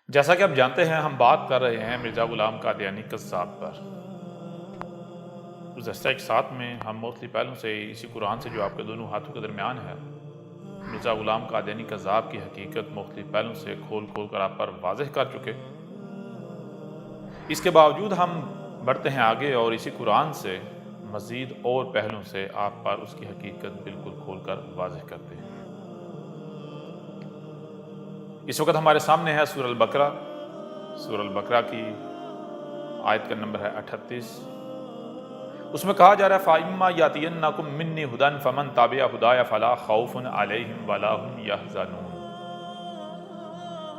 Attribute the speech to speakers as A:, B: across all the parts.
A: جیسا کہ آپ جانتے ہیں ہم بات کر رہے ہیں مرزا غلام قادیانی قذاب پر۔ گزشتہ ایک ساتھ میں ہم مختلف پہلوں سے اسی قرآن سے جو آپ کے دونوں ہاتھوں کے درمیان ہے مرزا غلام قادیانی قذاب کی حقیقت مختلف پہلوں سے کھول کھول کر آپ پر واضح کر چکے۔ اس کے باوجود ہم بڑھتے ہیں آگے اور اسی قرآن سے مزید اور پہلوں سے آپ پر اس کی حقیقت بالکل کھول کر واضح کرتے ہیں۔ اس وقت ہمارے سامنے ہے سورہ البقرہ۔ سورہ البقرہ کی آیت کا نمبر ہے 38۔ اس میں کہا جا رہا ہے فَإِمَّا يَأْتِيَنَّكُم مِّنِّي هُدًى فَمَن تَبِعَ هُدَايَ فَلَا خَوْفٌ عَلَيْهِمْ وَلَا هُمْ يَحْزَنُونَ۔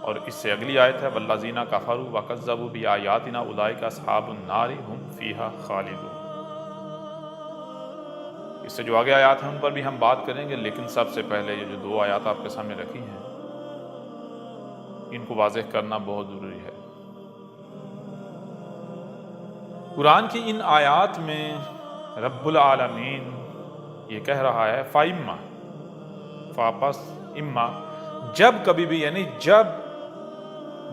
A: اور اس سے اگلی آیت ہے وَالَّذِينَ كَفَرُوا وَكَذَّبُوا بِآيَاتِنَا أُولَٰئِكَ أَصْحَابُ النَّارِ هُمْ فِيهَا خَالِدُونَ۔ اس سے جو آگے آیات ہیں ان پر بھی ہم بات کریں گے، لیکن سب سے پہلے یہ جو دو آیات آپ کے سامنے رکھی ہیں ان کو واضح کرنا بہت ضروری ہے۔ قرآن کی ان آیات میں رب العالمین یہ کہہ رہا ہے فَإِمَّا فاپس اما، جب کبھی بھی یعنی جب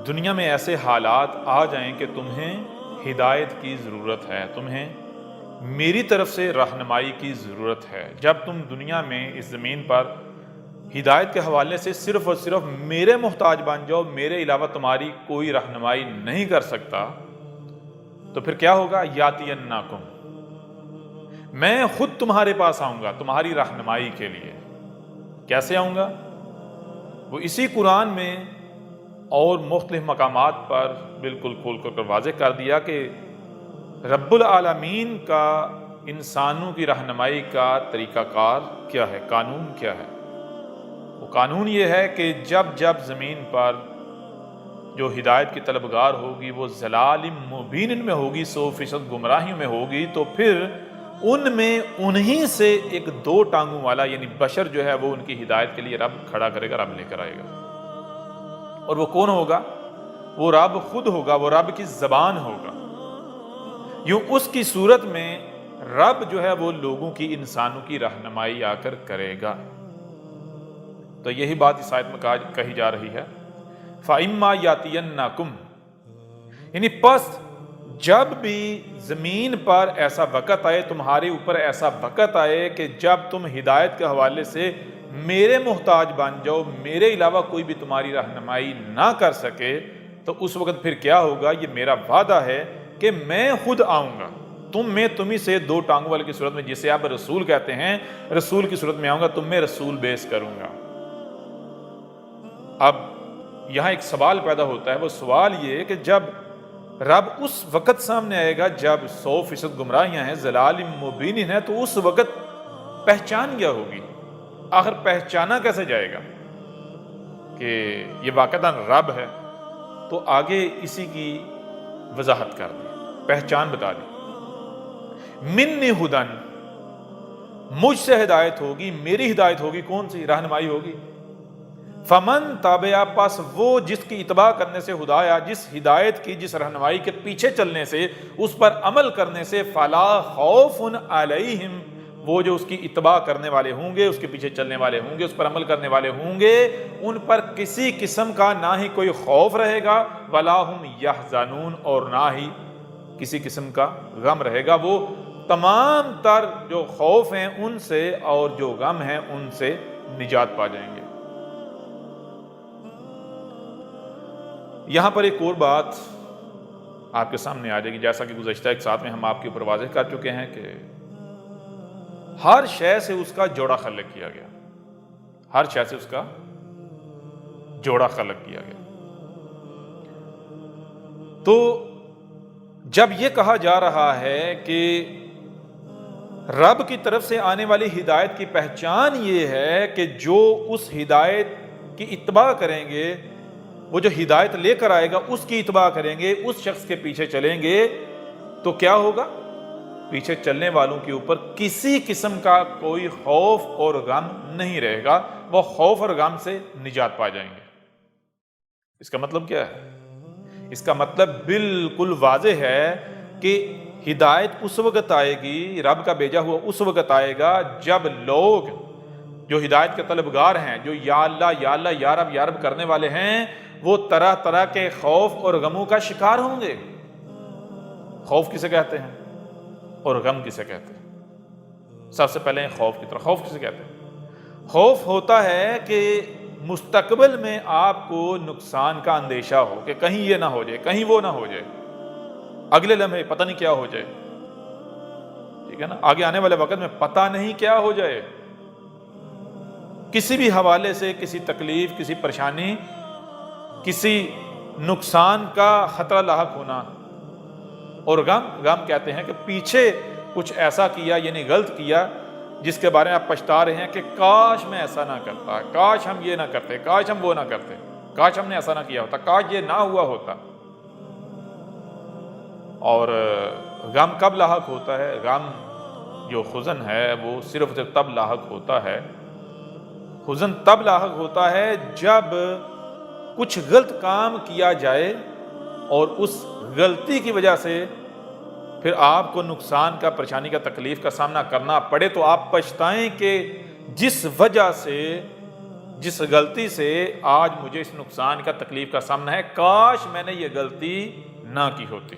A: دنیا میں ایسے حالات آ جائیں کہ تمہیں ہدایت کی ضرورت ہے، تمہیں میری طرف سے رہنمائی کی ضرورت ہے، جب تم دنیا میں اس زمین پر ہدایت کے حوالے سے صرف اور صرف میرے محتاج بن جاؤ، میرے علاوہ تمہاری کوئی رہنمائی نہیں کر سکتا، تو پھر کیا ہوگا؟ یاتیناکم، میں خود تمہارے پاس آؤں گا تمہاری رہنمائی کے لیے۔ کیسے آؤں گا؟ وہ اسی قرآن میں اور مختلف مقامات پر بالکل کھول کر واضح کر دیا کہ رب العالمین کا انسانوں کی رہنمائی کا طریقہ کار کیا ہے، قانون کیا ہے۔ وہ قانون یہ ہے کہ جب جب زمین پر جو ہدایت کی طلبگار ہوگی وہ ضلال مبین میں ہوگی، 100% گمراہیوں میں ہوگی، تو پھر ان میں انہی سے ایک دو ٹانگوں والا یعنی بشر جو ہے وہ ان کی ہدایت کے لیے رب کھڑا کرے گا، رب لے کر آئے گا۔ اور وہ کون ہوگا؟ وہ رب خود ہوگا، وہ رب کی زبان ہوگا۔ یوں اس کی صورت میں رب جو ہے وہ لوگوں کی، انسانوں کی رہنمائی آ کر کرے گا۔ تو یہی بات اس آیت میں کہی جا رہی ہے فَإِمَّا يَأْتِيَنَّكُمْ، یعنی پس جب بھی زمین پر ایسا وقت آئے، تمہارے اوپر ایسا وقت آئے کہ جب تم ہدایت کے حوالے سے میرے محتاج بن جاؤ، میرے علاوہ کوئی بھی تمہاری رہنمائی نہ کر سکے، تو اس وقت پھر کیا ہوگا؟ یہ میرا وعدہ ہے کہ میں خود آؤں گا تمہیں سے دو ٹانگوں والے کی صورت میں، جسے آپ رسول کہتے ہیں، رسول کی صورت میں آؤں گا، تم میں رسول بیس کروں گا۔ اب یہاں ایک سوال پیدا ہوتا ہے، وہ سوال یہ کہ جب رب اس وقت سامنے آئے گا جب 100% گمراہیاں ہیں، ضلال مبین ہیں، تو اس وقت پہچان کیا ہوگی؟ آخر پہچانا کیسے جائے گا کہ یہ واقعتاً رب ہے؟ تو آگے اسی کی وضاحت کر دی، پہچان بتا دی۔ منی ہدن، مجھ سے ہدایت ہوگی، میری ہدایت ہوگی، کون سی رہنمائی ہوگی؟ فمن تابع، پس وہ جس کی اتباع کرنے سے، ہدایا جس ہدایت کی، جس رہنمائی کے پیچھے چلنے سے، اس پر عمل کرنے سے، فلا خوف علیہم، وہ جو اس کی اتباع کرنے والے ہوں گے، اس کے پیچھے چلنے والے ہوں گے، اس پر عمل کرنے والے ہوں گے، ان پر کسی قسم کا نہ ہی کوئی خوف رہے گا، ولا ہم یحزنون، اور نہ ہی کسی قسم کا غم رہے گا۔ وہ تمام تر جو خوف ہیں ان سے اور جو غم ہیں ان سے نجات پا جائیں گے۔ یہاں پر ایک اور بات آپ کے سامنے آ جائے گی، جیسا کہ گزشتہ ایک ساتھ میں ہم آپ کے اوپر واضح کر چکے ہیں کہ ہر شے سے اس کا جوڑا خلق کیا گیا، ہر شے سے اس کا جوڑا خلق کیا گیا۔ تو جب یہ کہا جا رہا ہے کہ رب کی طرف سے آنے والی ہدایت کی پہچان یہ ہے کہ جو اس ہدایت کی اتباع کریں گے، وہ جو ہدایت لے کر آئے گا اس کی اتباع کریں گے، اس شخص کے پیچھے چلیں گے، تو کیا ہوگا؟ پیچھے چلنے والوں کے اوپر کسی قسم کا کوئی خوف اور غم نہیں رہے گا، وہ خوف اور غم سے نجات پا جائیں گے۔ اس کا مطلب کیا ہے؟ اس کا مطلب بالکل واضح ہے کہ ہدایت اس وقت آئے گی، رب کا بھیجا ہوا اس وقت آئے گا جب لوگ جو ہدایت کے طلبگار ہیں، جو یا اللہ یا اللہ یا رب کرنے والے ہیں، وہ طرح طرح کے خوف اور غموں کا شکار ہوں گے۔ خوف کسے کہتے ہیں اور غم کسے کہتے ہیں؟ سب سے پہلے خوف کی طرف۔ خوف کسے کہتے ہیں؟ خوف ہوتا ہے کہ مستقبل میں آپ کو نقصان کا اندیشہ ہو کہ کہیں یہ نہ ہو جائے، کہیں وہ نہ ہو جائے، اگلے لمحے پتہ نہیں کیا ہو جائے، ٹھیک ہے نا، آگے آنے والے وقت میں پتہ نہیں کیا ہو جائے، کسی بھی حوالے سے کسی تکلیف، کسی پریشانی، کسی نقصان کا خطرہ لاحق ہونا۔ اور غم کہتے ہیں کہ پیچھے کچھ ایسا کیا، یعنی غلط کیا، جس کے بارے میں آپ پچھتا رہے ہیں کہ کاش میں ایسا نہ کرتا، کاش ہم یہ نہ کرتے، کاش ہم وہ نہ کرتے، کاش ہم نے ایسا نہ کیا ہوتا، کاش یہ نہ ہوا ہوتا۔ اور غم کب لاحق ہوتا ہے؟ غم جو حزن ہے وہ صرف تب لاحق ہوتا ہے، حزن تب لاحق ہوتا ہے جب کچھ غلط کام کیا جائے اور اس غلطی کی وجہ سے پھر آپ کو نقصان کا، پریشانی کا، تکلیف کا سامنا کرنا پڑے، تو آپ پچھتائیں کہ جس وجہ سے، جس غلطی سے آج مجھے اس نقصان کا، تکلیف کا سامنا ہے، کاش میں نے یہ غلطی نہ کی ہوتی۔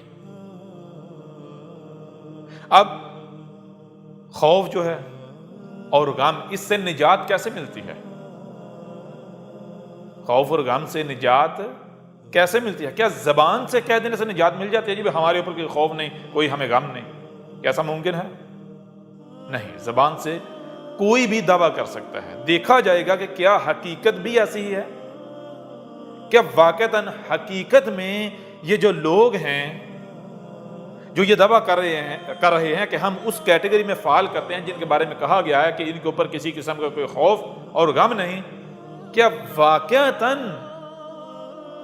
A: اب خوف جو ہے اور غم، اس سے نجات کیسے ملتی ہے؟ خوف اور غم سے نجات کیسے ملتی ہے؟ کیا زبان سے کہہ دینے سے نجات مل جاتی ہے جی ہمارے اوپر کوئی خوف نہیں، کوئی ہمیں غم نہیں؟ کیا ایسا ممکن ہے؟ نہیں، زبان سے کوئی بھی دعویٰ کر سکتا ہے۔ دیکھا جائے گا کہ کیا حقیقت بھی ایسی ہی ہے؟ کیا واقعتاً حقیقت میں یہ جو لوگ ہیں جو یہ دعویٰ کر رہے ہیں کہ ہم اس کیٹیگری میں فال کرتے ہیں جن کے بارے میں کہا گیا ہے کہ ان کے اوپر کسی قسم کا کوئی خوف اور غم نہیں، کیا واقعتاً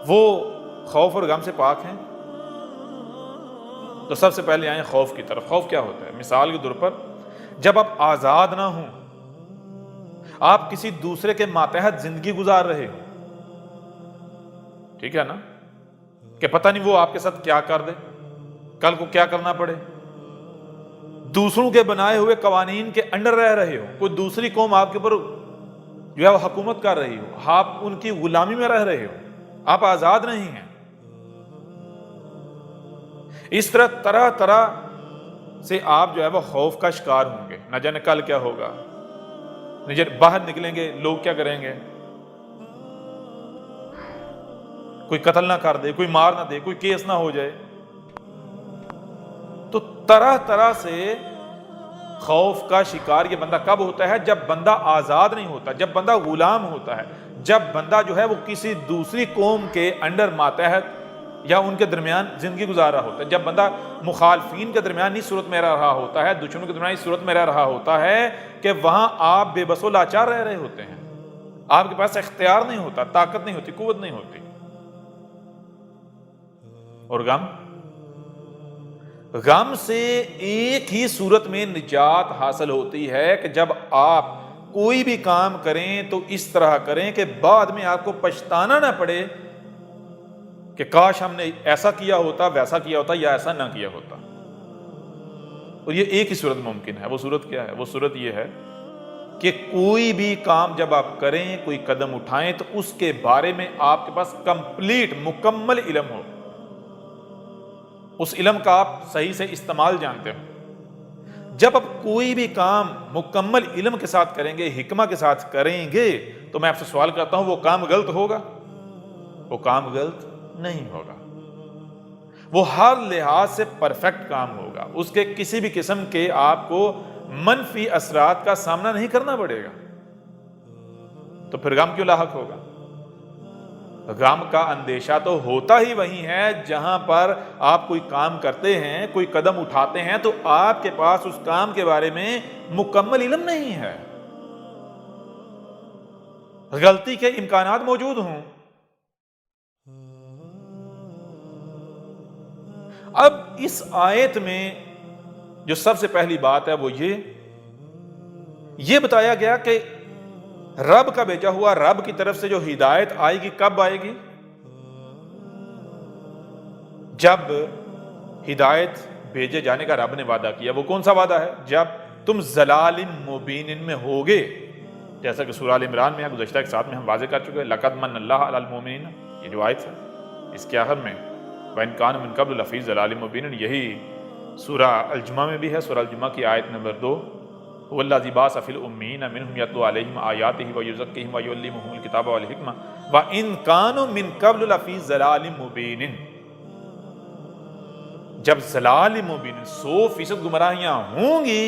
A: وہ خوف اور غم سے پاک ہیں؟ تو سب سے پہلے آئیں خوف کی طرف۔ خوف کیا ہوتا ہے؟ مثال کے طور پر جب آپ آزاد نہ ہوں، آپ کسی دوسرے کے ماتحت زندگی گزار رہے ہو، ٹھیک ہے نا، کہ پتہ نہیں وہ آپ کے ساتھ کیا کر دے، کل کو کیا کرنا پڑے، دوسروں کے بنائے ہوئے قوانین کے انڈر رہ رہے ہو، کوئی دوسری قوم آپ کے اوپر جو ہے وہ حکومت کر رہی ہو، آپ ان کی غلامی میں رہ رہے ہو، آپ آزاد نہیں ہیں۔ اس طرح طرح سے آپ جو ہے وہ خوف کا شکار ہوں گے، نہ جانے کل کیا ہوگا، نہ جانے باہر نکلیں گے لوگ کیا کریں گے، کوئی قتل نہ کر دے، کوئی مار نہ دے، کوئی کیس نہ ہو جائے۔ تو طرح طرح سے خوف کا شکار یہ بندہ کب ہوتا ہے؟ جب بندہ آزاد نہیں ہوتا، جب بندہ غلام ہوتا ہے، جب بندہ جو ہے وہ کسی دوسری قوم کے انڈر ماتحت یا ان کے درمیان زندگی گزار رہا ہوتا ہے، جب بندہ مخالفین کے درمیان اس صورت میں رہ رہا ہوتا ہے، دشمنوں کے درمیان اس صورت میں رہ رہا ہوتا ہے کہ وہاں آپ بے بس و لاچار رہ رہے ہوتے ہیں، آپ کے پاس اختیار نہیں ہوتا، طاقت نہیں ہوتی، قوت نہیں ہوتی۔ اور غم سے ایک ہی صورت میں نجات حاصل ہوتی ہے کہ جب آپ کوئی بھی کام کریں تو اس طرح کریں کہ بعد میں آپ کو پچھتانا نہ پڑے کہ کاش ہم نے ایسا کیا ہوتا، ویسا کیا ہوتا، یا ایسا نہ کیا ہوتا۔ اور یہ ایک ہی صورت ممکن ہے۔ وہ صورت کیا ہے؟ وہ صورت یہ ہے کہ کوئی بھی کام جب آپ کریں، کوئی قدم اٹھائیں، تو اس کے بارے میں آپ کے پاس کمپلیٹ، مکمل علم ہو، اس علم کا آپ صحیح سے استعمال جانتے ہو۔ جب آپ کوئی بھی کام مکمل علم کے ساتھ کریں گے، حکمت کے ساتھ کریں گے، تو میں آپ سے سوال کرتا ہوں، وہ کام غلط ہوگا؟ وہ کام غلط نہیں ہوگا، وہ ہر لحاظ سے پرفیکٹ کام ہوگا، اس کے کسی بھی قسم کے آپ کو منفی اثرات کا سامنا نہیں کرنا پڑے گا۔ تو پھر غم کیوں لاحق ہوگا؟ غم کا اندیشہ تو ہوتا ہی وہی ہے جہاں پر آپ کوئی کام کرتے ہیں، کوئی قدم اٹھاتے ہیں، تو آپ کے پاس اس کام کے بارے میں مکمل علم نہیں ہے، غلطی کے امکانات موجود ہوں۔ اب اس آیت میں جو سب سے پہلی بات ہے وہ یہ بتایا گیا کہ رب کا بھیجا ہوا، رب کی طرف سے جو ہدایت آئے گی، کب آئے گی؟ جب ہدایت بھیجے جانے کا رب نے وعدہ کیا۔ وہ کون سا وعدہ ہے؟ جب تم ضلال مبین میں ہوگے، جیسا کہ سورہ ال عمران میں گزشتہ کے ساتھ میں ہم واضح کر چکے ہیں، لقد من اللہ علی المؤمنین یہ جو آیت ہے اس کے آخر میں وَإِنْ كَانَ مِنْ قَبْلُ لَفِي ضَلَالٍ مُبِينٍ، یہی سورہ الجمعہ میں بھی ہے، سورہ الجمعہ کی آیت نمبر 2، هُوَ الَّذِي بَعَثَ فِي الْأُمِّيِّينَ مِنْهُمْ يَتْلُو عَلَيْهِمْ آيَاتِهِ وَيُزَكِّيهِمْ وَيُعَلِّمُهُمُ الْكِتَابَ وَالْحِكْمَةَ وَإِنْ كَانُوا مِنْ قَبْلُ لَفِي ضَلَالٍ مُبِينٍ۔ جب ضلال مبین 100% گمراہیاں ہوں گی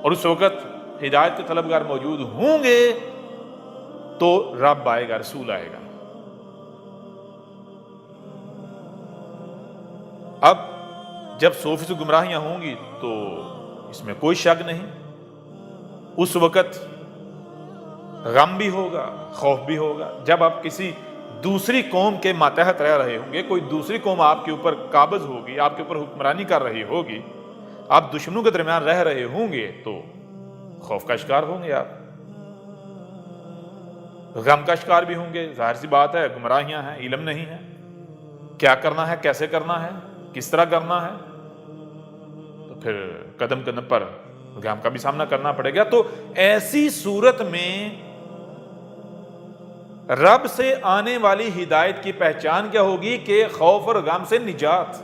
A: اور اس وقت ہدایت کے طلبگار موجود ہوں گے تو رب آئے گا، رسول آئے گا۔ اب جب 100% گمراہیاں ہوں گی تو اس میں کوئی شک نہیں، اس وقت غم بھی ہوگا، خوف بھی ہوگا۔ جب آپ کسی دوسری قوم کے ماتحت رہ رہے ہوں گے، کوئی دوسری قوم آپ کے اوپر قابض ہوگی، آپ کے اوپر حکمرانی کر رہی ہوگی، آپ دشمنوں کے درمیان رہ رہے ہوں گے تو خوف کا شکار ہوں گے، آپ غم کا شکار بھی ہوں گے۔ ظاہر سی بات ہے، گمراہیاں ہیں، علم نہیں ہے، کیا کرنا ہے، کیسے کرنا ہے، کس طرح کرنا ہے، تو پھر قدم قدم پر غم کا بھی سامنا کرنا پڑے گا۔ تو ایسی صورت میں رب سے آنے والی ہدایت کی پہچان کیا ہوگی کہ خوف اور غم سے نجات۔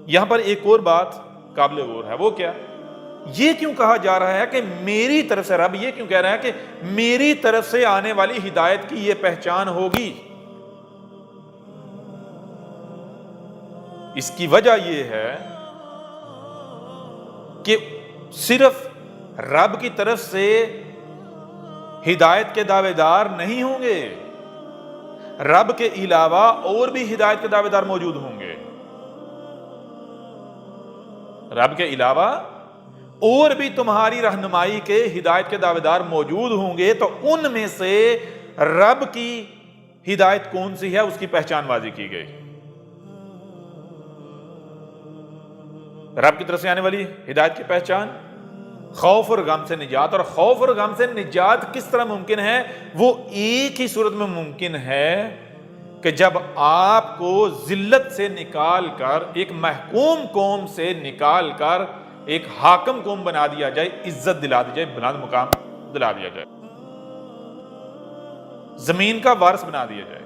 A: یہاں پر ایک اور بات قابل غور ہے، وہ کیا؟ یہ کیوں کہا جا رہا ہے کہ میری طرف سے، رب یہ کیوں کہہ رہا ہے کہ میری طرف سے آنے والی ہدایت کی یہ پہچان ہوگی؟ اس کی وجہ یہ ہے کہ صرف رب کی طرف سے ہدایت کے دعوے دار نہیں ہوں گے، رب کے علاوہ اور بھی ہدایت کے دعوے دار موجود ہوں گے۔ رب کے علاوہ اور بھی تمہاری رہنمائی کے ہدایت کے دعوے دار موجود ہوں گے، تو ان میں سے رب کی ہدایت کون سی ہے اس کی پہچان واضح کی گئی۔ رب کی طرف سے آنے والی ہدایت کی پہچان خوف اور غم سے نجات، اور خوف اور غم سے نجات کس طرح ممکن ہے؟ وہ ایک ہی صورت میں ممکن ہے کہ جب آپ کو ذلت سے نکال کر، ایک محکوم قوم سے نکال کر ایک حاکم قوم بنا دیا جائے، عزت دلا دی جائے، بلند مقام دلا دیا جائے، زمین کا وارث بنا دیا جائے،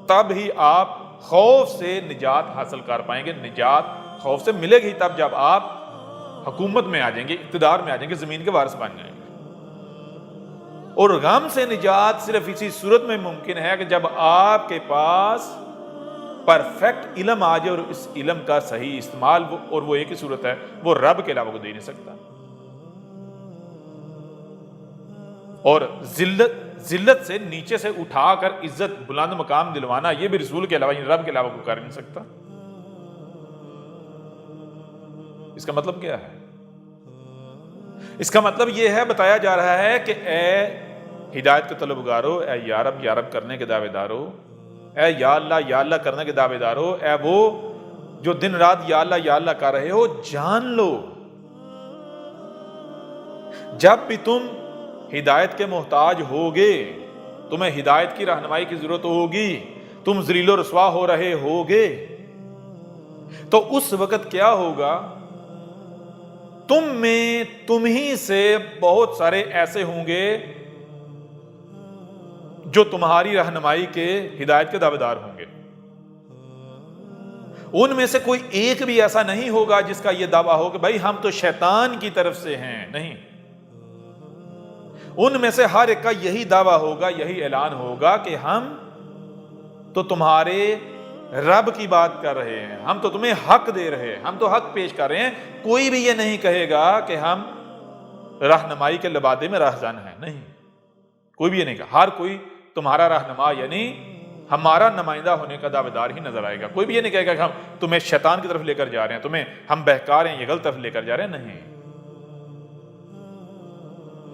A: تب ہی آپ خوف سے نجات حاصل کر پائیں گے۔ نجات خوف سے ملے گی تب جب آپ حکومت میں آ جائیں گے، اقتدار میں آ جائیں گے، زمین کے وارث بن جائیں گے۔ اور غم سے نجات صرف اسی صورت میں ممکن ہے کہ جب آپ کے پاس پرفیکٹ علم آ جائے، اور اس علم کا صحیح استعمال، اور وہ ایک ہی صورت ہے، وہ رب کے علاوہ کو دے نہیں سکتا۔ اور ذلت سے نیچے سے اٹھا کر عزت بلند مقام دلوانا، یہ بھی رسول کے علاوہ، یعنی رب کے علاوہ کو کر نہیں سکتا۔ اس کا مطلب کیا ہے؟ اس کا مطلب یہ ہے، بتایا جا رہا ہے کہ اے ہدایت کے طلبگارو، اے یا رب کرنے کے دعوے دارو، اے یا اللہ کرنے کے دعوے دارو، اے وہ جو دن رات یا اللہ کر رہے ہو، جان لو جب بھی تم ہدایت کے محتاج ہوگے، تمہیں ہدایت کی رہنمائی کی ضرورت ہوگی، تم ذلیل و رسوا ہو رہے ہوگے، تو اس وقت کیا ہوگا؟ تم ہی سے بہت سارے ایسے ہوں گے جو تمہاری رہنمائی کے، ہدایت کے دعوے دار ہوں گے۔ ان میں سے کوئی ایک بھی ایسا نہیں ہوگا جس کا یہ دعویٰ ہو کہ بھائی ہم تو شیطان کی طرف سے ہیں، نہیں۔ ان میں سے ہر ایک کا یہی دعویٰ ہوگا، یہی اعلان ہوگا کہ ہم تو تمہارے رب کی بات کر رہے ہیں، ہم تو تمہیں حق دے رہے ہیں، ہم تو حق پیش کر رہے ہیں۔ کوئی بھی یہ نہیں کہے گا کہ ہم رہنمائی کے لبادے میں راہزن ہیں، نہیں، کوئی بھی یہ نہیں کہا۔ ہر کوئی تمہارا رہنما یعنی ہمارا نمائندہ ہونے کا دعوے دار ہی نظر آئے گا۔ کوئی بھی یہ نہیں کہے گا کہ ہم تمہیں شیطان کی طرف لے کر جا رہے ہیں، تمہیں ہم بہکا رہے ہیں، یہ غلط طرف لے کر جا رہے ہیں، نہیں۔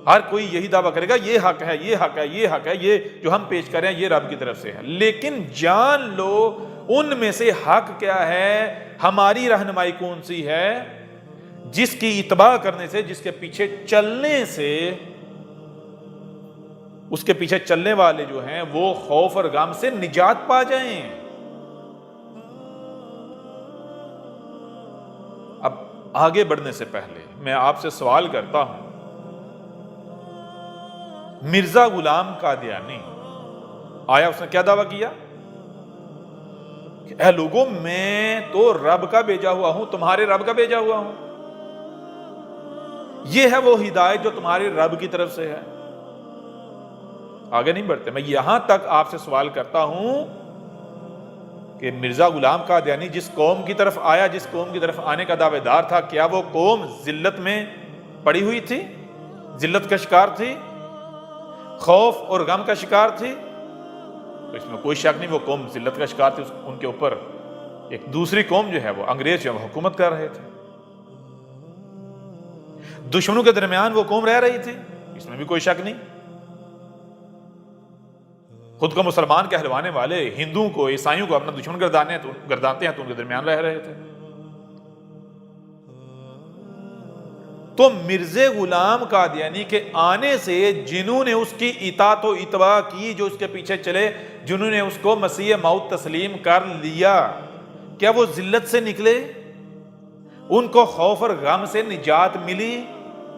A: ہر کوئی یہی دعویٰ کرے گا، یہ حق ہے، یہ حق ہے، یہ حق ہے، یہ جو ہم پیش کر رہے ہیں یہ رب کی طرف سے ہے۔ لیکن جان لو ان میں سے حق کیا ہے، ہماری رہنمائی کون سی ہے، جس کی اتباع کرنے سے، جس کے پیچھے چلنے سے، اس کے پیچھے چلنے والے جو ہیں وہ خوف اور غم سے نجات پا جائیں۔ اب آگے بڑھنے سے پہلے میں آپ سے سوال کرتا ہوں، مرزا غلام قادیانی آیا اس نے کیا دعویٰ کیا کہ اے لوگوں میں تو رب کا بھیجا ہوا ہوں، تمہارے رب کا بھیجا ہوا ہوں، یہ ہے وہ ہدایت جو تمہارے رب کی طرف سے ہے۔ آگے نہیں بڑھتے، میں یہاں تک آپ سے سوال کرتا ہوں کہ مرزا غلام قادیانی جس قوم کی طرف آیا، جس قوم کی طرف آنے کا دعوے دار تھا، کیا وہ قوم ذلت میں پڑی ہوئی تھی، ذلت کا شکار تھی، خوف اور غم کا شکار تھی؟ تو اس میں کوئی شک نہیں، وہ قوم ذلت کا شکار تھی، ان کے اوپر ایک دوسری قوم جو ہے وہ انگریز جو ہے وہ حکومت کر رہے تھے، دشمنوں کے درمیان وہ قوم رہ رہی تھی، اس میں بھی کوئی شک نہیں۔ خود کو مسلمان کہلوانے والے ہندوؤں کو، عیسائیوں کو اپنا دشمن گردانتے ہیں تو ان کے درمیان رہ رہے تھے۔ تو مرزا غلام قادیانی کے آنے سے جنہوں نے اس کی اطاعت و اتباع کی، جو اس کے پیچھے چلے، جنہوں نے اس کو مسیح موعود تسلیم کر لیا، کیا وہ ذلت سے نکلے؟ ان کو خوف اور غم سے نجات ملی؟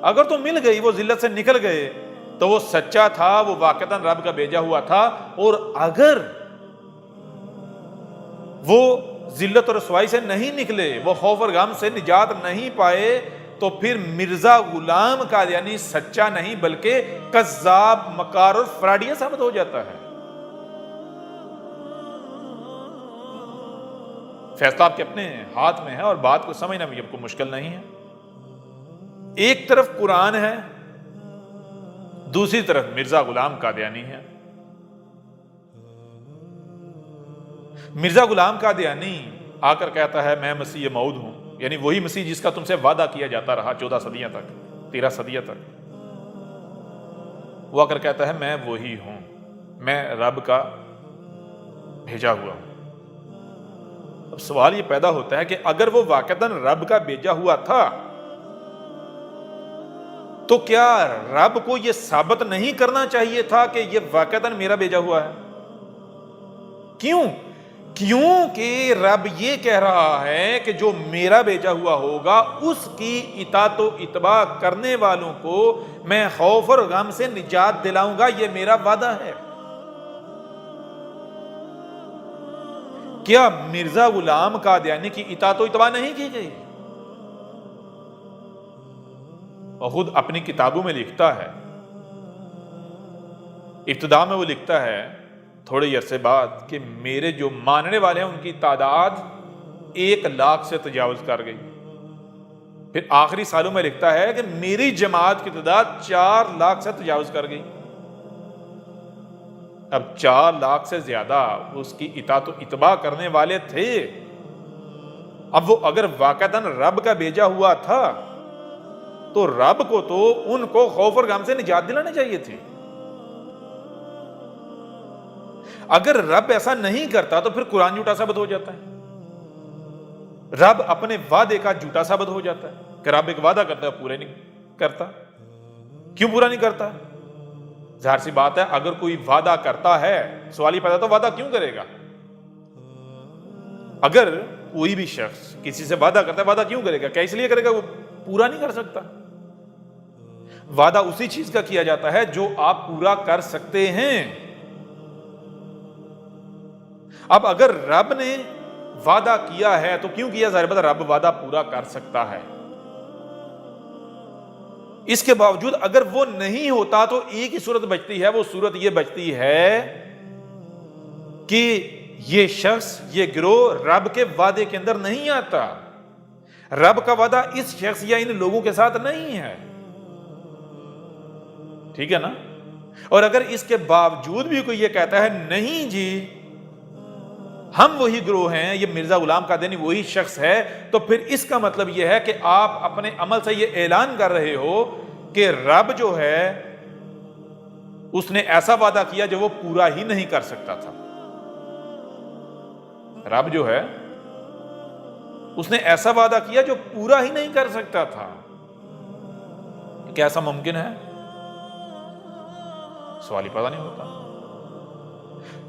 A: اگر تو مل گئی، وہ ذلت سے نکل گئے، تو وہ سچا تھا، وہ واقعتاً رب کا بھیجا ہوا تھا۔ اور اگر وہ ذلت اور رسوائی سے نہیں نکلے، وہ خوف اور غم سے نجات نہیں پائے، تو پھر مرزا غلام قادیانی سچا نہیں بلکہ کذاب، مکار اور فراڈیہ ثابت ہو جاتا ہے۔ فیصلہ آپ کے اپنے ہاتھ میں ہے، اور بات کو سمجھنا بھی آپ کو مشکل نہیں ہے۔ ایک طرف قرآن ہے، دوسری طرف مرزا غلام قادیانی ہے۔ مرزا غلام قادیانی آ کر کہتا ہے میں مسیح موعود ہوں، یعنی وہی مسیح جس کا تم سے وعدہ کیا جاتا رہا 14 صدیاں تک، 13 صدیاں تک۔ وہ آ کر کہتا ہے میں وہی ہوں، میں رب کا بھیجا ہوا ہوں۔ اب سوال یہ پیدا ہوتا ہے کہ اگر وہ واقعتاً رب کا بھیجا ہوا تھا، تو کیا رب کو یہ ثابت نہیں کرنا چاہیے تھا کہ یہ واقعتاً میرا بھیجا ہوا ہے؟ کیوں؟ کیونکہ رب یہ کہہ رہا ہے کہ جو میرا بھیجا ہوا ہوگا اس کی اطاعت و اتباع کرنے والوں کو میں خوف اور غم سے نجات دلاؤں گا، یہ میرا وعدہ ہے۔ کیا مرزا غلام قادیانی کی اطاعت و اتباع نہیں کی گئی؟ اور خود اپنی کتابوں میں لکھتا ہے، ابتدا میں وہ لکھتا ہے تھوڑے عرصے بعد کہ میرے جو ماننے والے ہیں ان کی تعداد 1 لاکھ سے تجاوز کر گئی۔ پھر آخری سالوں میں لکھتا ہے کہ میری جماعت کی تعداد 4 لاکھ سے تجاوز کر گئی۔ اب 4 لاکھ سے زیادہ اس کی اطاعت و اتباع کرنے والے تھے۔ اب وہ اگر واقعتاً رب کا بھیجا ہوا تھا تو رب کو تو ان کو خوف اور غم سے نجات دلانا چاہیے تھی۔ اگر رب ایسا نہیں کرتا تو پھر قرآن جھوٹا ثابت ہو جاتا ہے، رب اپنے وعدے کا جھوٹا ثابت ہو جاتا ہے کہ رب ایک وعدہ کرتا ہے پورا نہیں کرتا۔ کیوں پورا نہیں کرتا؟ ظاہر سی بات ہے، اگر کوئی وعدہ کرتا ہے، سوال یہ پیدا تو وعدہ کیوں کرے گا؟ اگر کوئی بھی شخص کسی سے وعدہ کرتا ہے، وعدہ کیوں کرے گا؟ کیا اس لیے کرے گا وہ پورا نہیں کر سکتا؟ وعدہ اسی چیز کا کیا جاتا ہے جو آپ پورا کر سکتے ہیں۔ اب اگر رب نے وعدہ کیا ہے تو کیوں کیا؟ ظاہر بات ہے رب وعدہ پورا کر سکتا ہے۔ اس کے باوجود اگر وہ نہیں ہوتا تو ایک ہی صورت بچتی ہے، وہ صورت یہ بچتی ہے کہ یہ شخص، یہ گروہ رب کے وعدے کے اندر نہیں آتا، رب کا وعدہ اس شخص یا ان لوگوں کے ساتھ نہیں ہے۔ ٹھیک ہے نا؟ اور اگر اس کے باوجود بھی کوئی یہ کہتا ہے نہیں جی ہم وہی گروہ ہیں، یہ مرزا غلام قادیانی وہی شخص ہے، تو پھر اس کا مطلب یہ ہے کہ آپ اپنے عمل سے یہ اعلان کر رہے ہو کہ رب جو ہے اس نے ایسا وعدہ کیا جو وہ پورا ہی نہیں کر سکتا تھا۔ رب جو ہے اس نے ایسا وعدہ کیا جو پورا ہی نہیں کر سکتا تھا۔ کیا ایسا ممکن ہے؟ سوال ہی پتہ نہیں ہوتا۔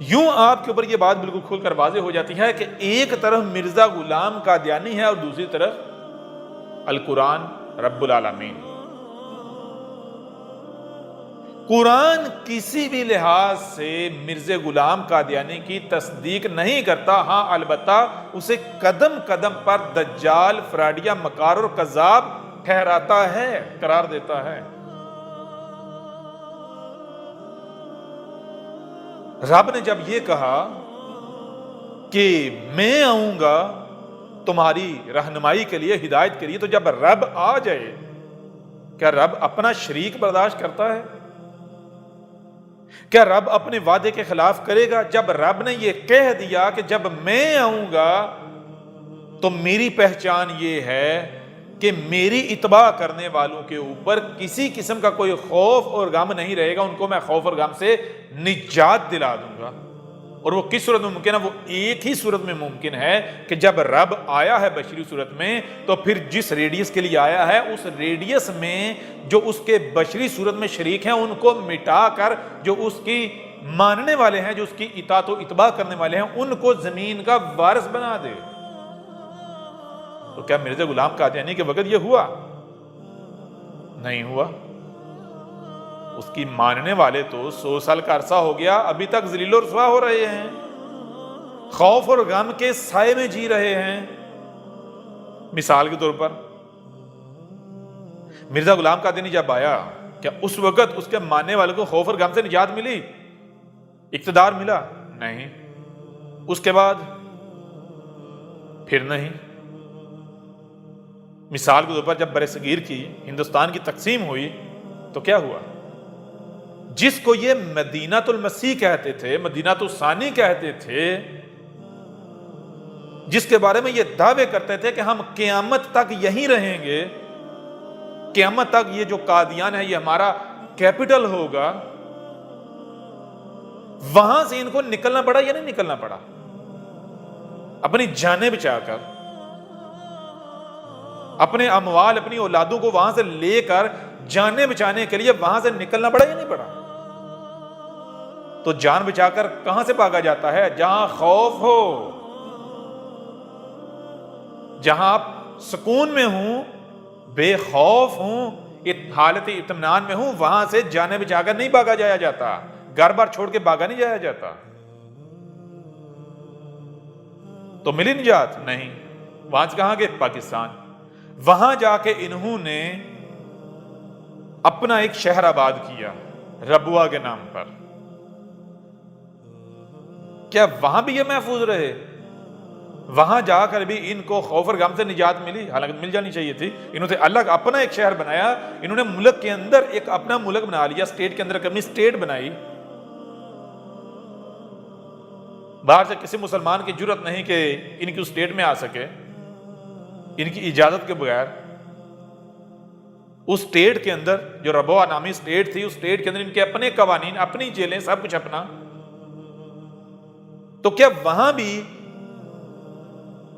A: یوں آپ کے اوپر یہ بات بالکل کھل کر واضح ہو جاتی ہے کہ ایک طرف مرزا غلام قادیانی ہے اور دوسری طرف القرآن رب العالمین۔ قرآن کسی بھی لحاظ سے مرزا غلام قادیانی کی تصدیق نہیں کرتا، ہاں البتہ اسے قدم قدم پر دجال، فراڈیا، مکار اور کذاب ٹھہراتا ہے، قرار دیتا ہے۔ رب نے جب یہ کہا کہ میں آؤں گا تمہاری رہنمائی کے لیے، ہدایت کے لیے، تو جب رب آ جائے کیا رب اپنا شریک برداشت کرتا ہے؟ کیا رب اپنے وعدے کے خلاف کرے گا؟ جب رب نے یہ کہہ دیا کہ جب میں آؤں گا تو میری پہچان یہ ہے کہ میری اتباع کرنے والوں کے اوپر کسی قسم کا کوئی خوف اور غم نہیں رہے گا، ان کو میں خوف اور غم سے نجات دلا دوں گا۔ اور وہ کس صورت میں ممکن ہے؟ وہ ایک ہی صورت میں ممکن ہے کہ جب رب آیا ہے بشری صورت میں، تو پھر جس ریڈیس کے لیے آیا ہے اس ریڈیس میں جو اس کے بشری صورت میں شریک ہیں ان کو مٹا کر جو اس کی ماننے والے ہیں، جو اس کی اطاعت و اتباع کرنے والے ہیں، ان کو زمین کا وارث بنا دے۔ تو کیا مرزا غلام قادیانی کے وقت یہ ہوا؟ نہیں ہوا۔ اس کی ماننے والے تو 100 سال کا عرصہ ہو گیا، ابھی تک ذلیل و رسوا ہو رہے ہیں، خوف اور غم کے سائے میں جی رہے ہیں۔ مثال کے طور پر مرزا غلام قادیانی جب آیا، کیا اس وقت اس کے ماننے والوں کو خوف اور غم سے نجات ملی، اقتدار ملا؟ نہیں۔ اس کے بعد پھر نہیں۔ مثال کے طور پر جب برِ صغیر کی ہندوستان کی تقسیم ہوئی تو کیا ہوا؟ جس کو یہ مدینہ المسیح کہتے تھے، مدینہ الثانی کہتے تھے، جس کے بارے میں یہ دعوے کرتے تھے کہ ہم قیامت تک یہیں رہیں گے، قیامت تک یہ جو قادیان ہے یہ ہمارا کیپٹل ہوگا، وہاں سے ان کو نکلنا پڑا یا نہیں نکلنا پڑا؟ اپنی جانیں بچا کر، اپنے اموال، اپنی اولادوں کو وہاں سے لے کر جانیں بچانے کے لیے وہاں سے نکلنا پڑا یا نہیں پڑا؟ تو جان بچا کر کہاں سے بھاگا جاتا ہے؟ جہاں خوف ہو، جہاں آپ سکون میں ہوں، بے خوف ہوں، حالت اطمینان میں ہوں، وہاں سے جانے بچا کر نہیں بھاگا جایا جاتا، گھر بار چھوڑ کے بھاگا نہیں جایا جاتا۔ تو ملی نجات؟ نہیں۔ وہاں سے کہاں گئے؟ پاکستان۔ وہاں جا کے انہوں نے اپنا ایک شہر آباد کیا ربوا کے نام پر۔ کیا وہاں بھی یہ محفوظ رہے؟ وہاں جا کر بھی ان کو خوف اور غم سے نجات ملی؟ حالانکہ مل جانی چاہیے تھی۔ انہوں نے الگ اپنا ایک شہر بنایا، انہوں نے ملک کے اندر ایک اپنا ملک بنا لیا، اسٹیٹ کے اندر اپنی اسٹیٹ بنائی۔ باہر سے کسی مسلمان کی جرت نہیں کہ ان کی اسٹیٹ میں آ سکے ان کی اجازت کے بغیر۔ اس اسٹیٹ کے اندر جو ربوا نامی اسٹیٹ تھی، اس اسٹیٹ کے اندر ان کے اپنے قوانین، اپنی جیلیں، سب کچھ اپنا۔ تو کیا وہاں بھی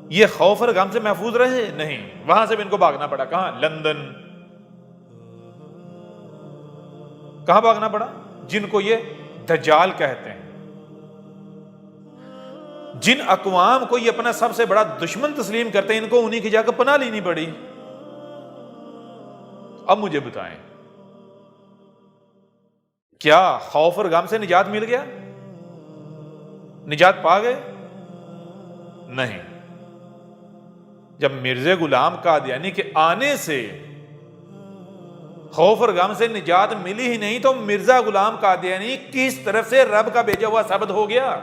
A: یہ خوف اور غم سے محفوظ رہے؟ نہیں۔ وہاں سے بھی ان کو بھاگنا پڑا۔ کہاں؟ لندن۔ کہاں بھاگنا پڑا؟ جن کو یہ دجال کہتے ہیں، جن اقوام کو یہ اپنا سب سے بڑا دشمن تسلیم کرتے ہیں، ان کو انہی کی جگہ پناہ لینی پڑی۔ اب مجھے بتائیں، کیا خوف اور غم سے نجات مل گیا؟ نجات پا گئے؟ نہیں۔ جب مرزا غلام قادیانی کے آنے سے خوف اور غم سے نجات ملی ہی نہیں تو مرزا غلام قادیانی کس طرف سے رب کا بھیجا ہوا ثابت ہو گیا؟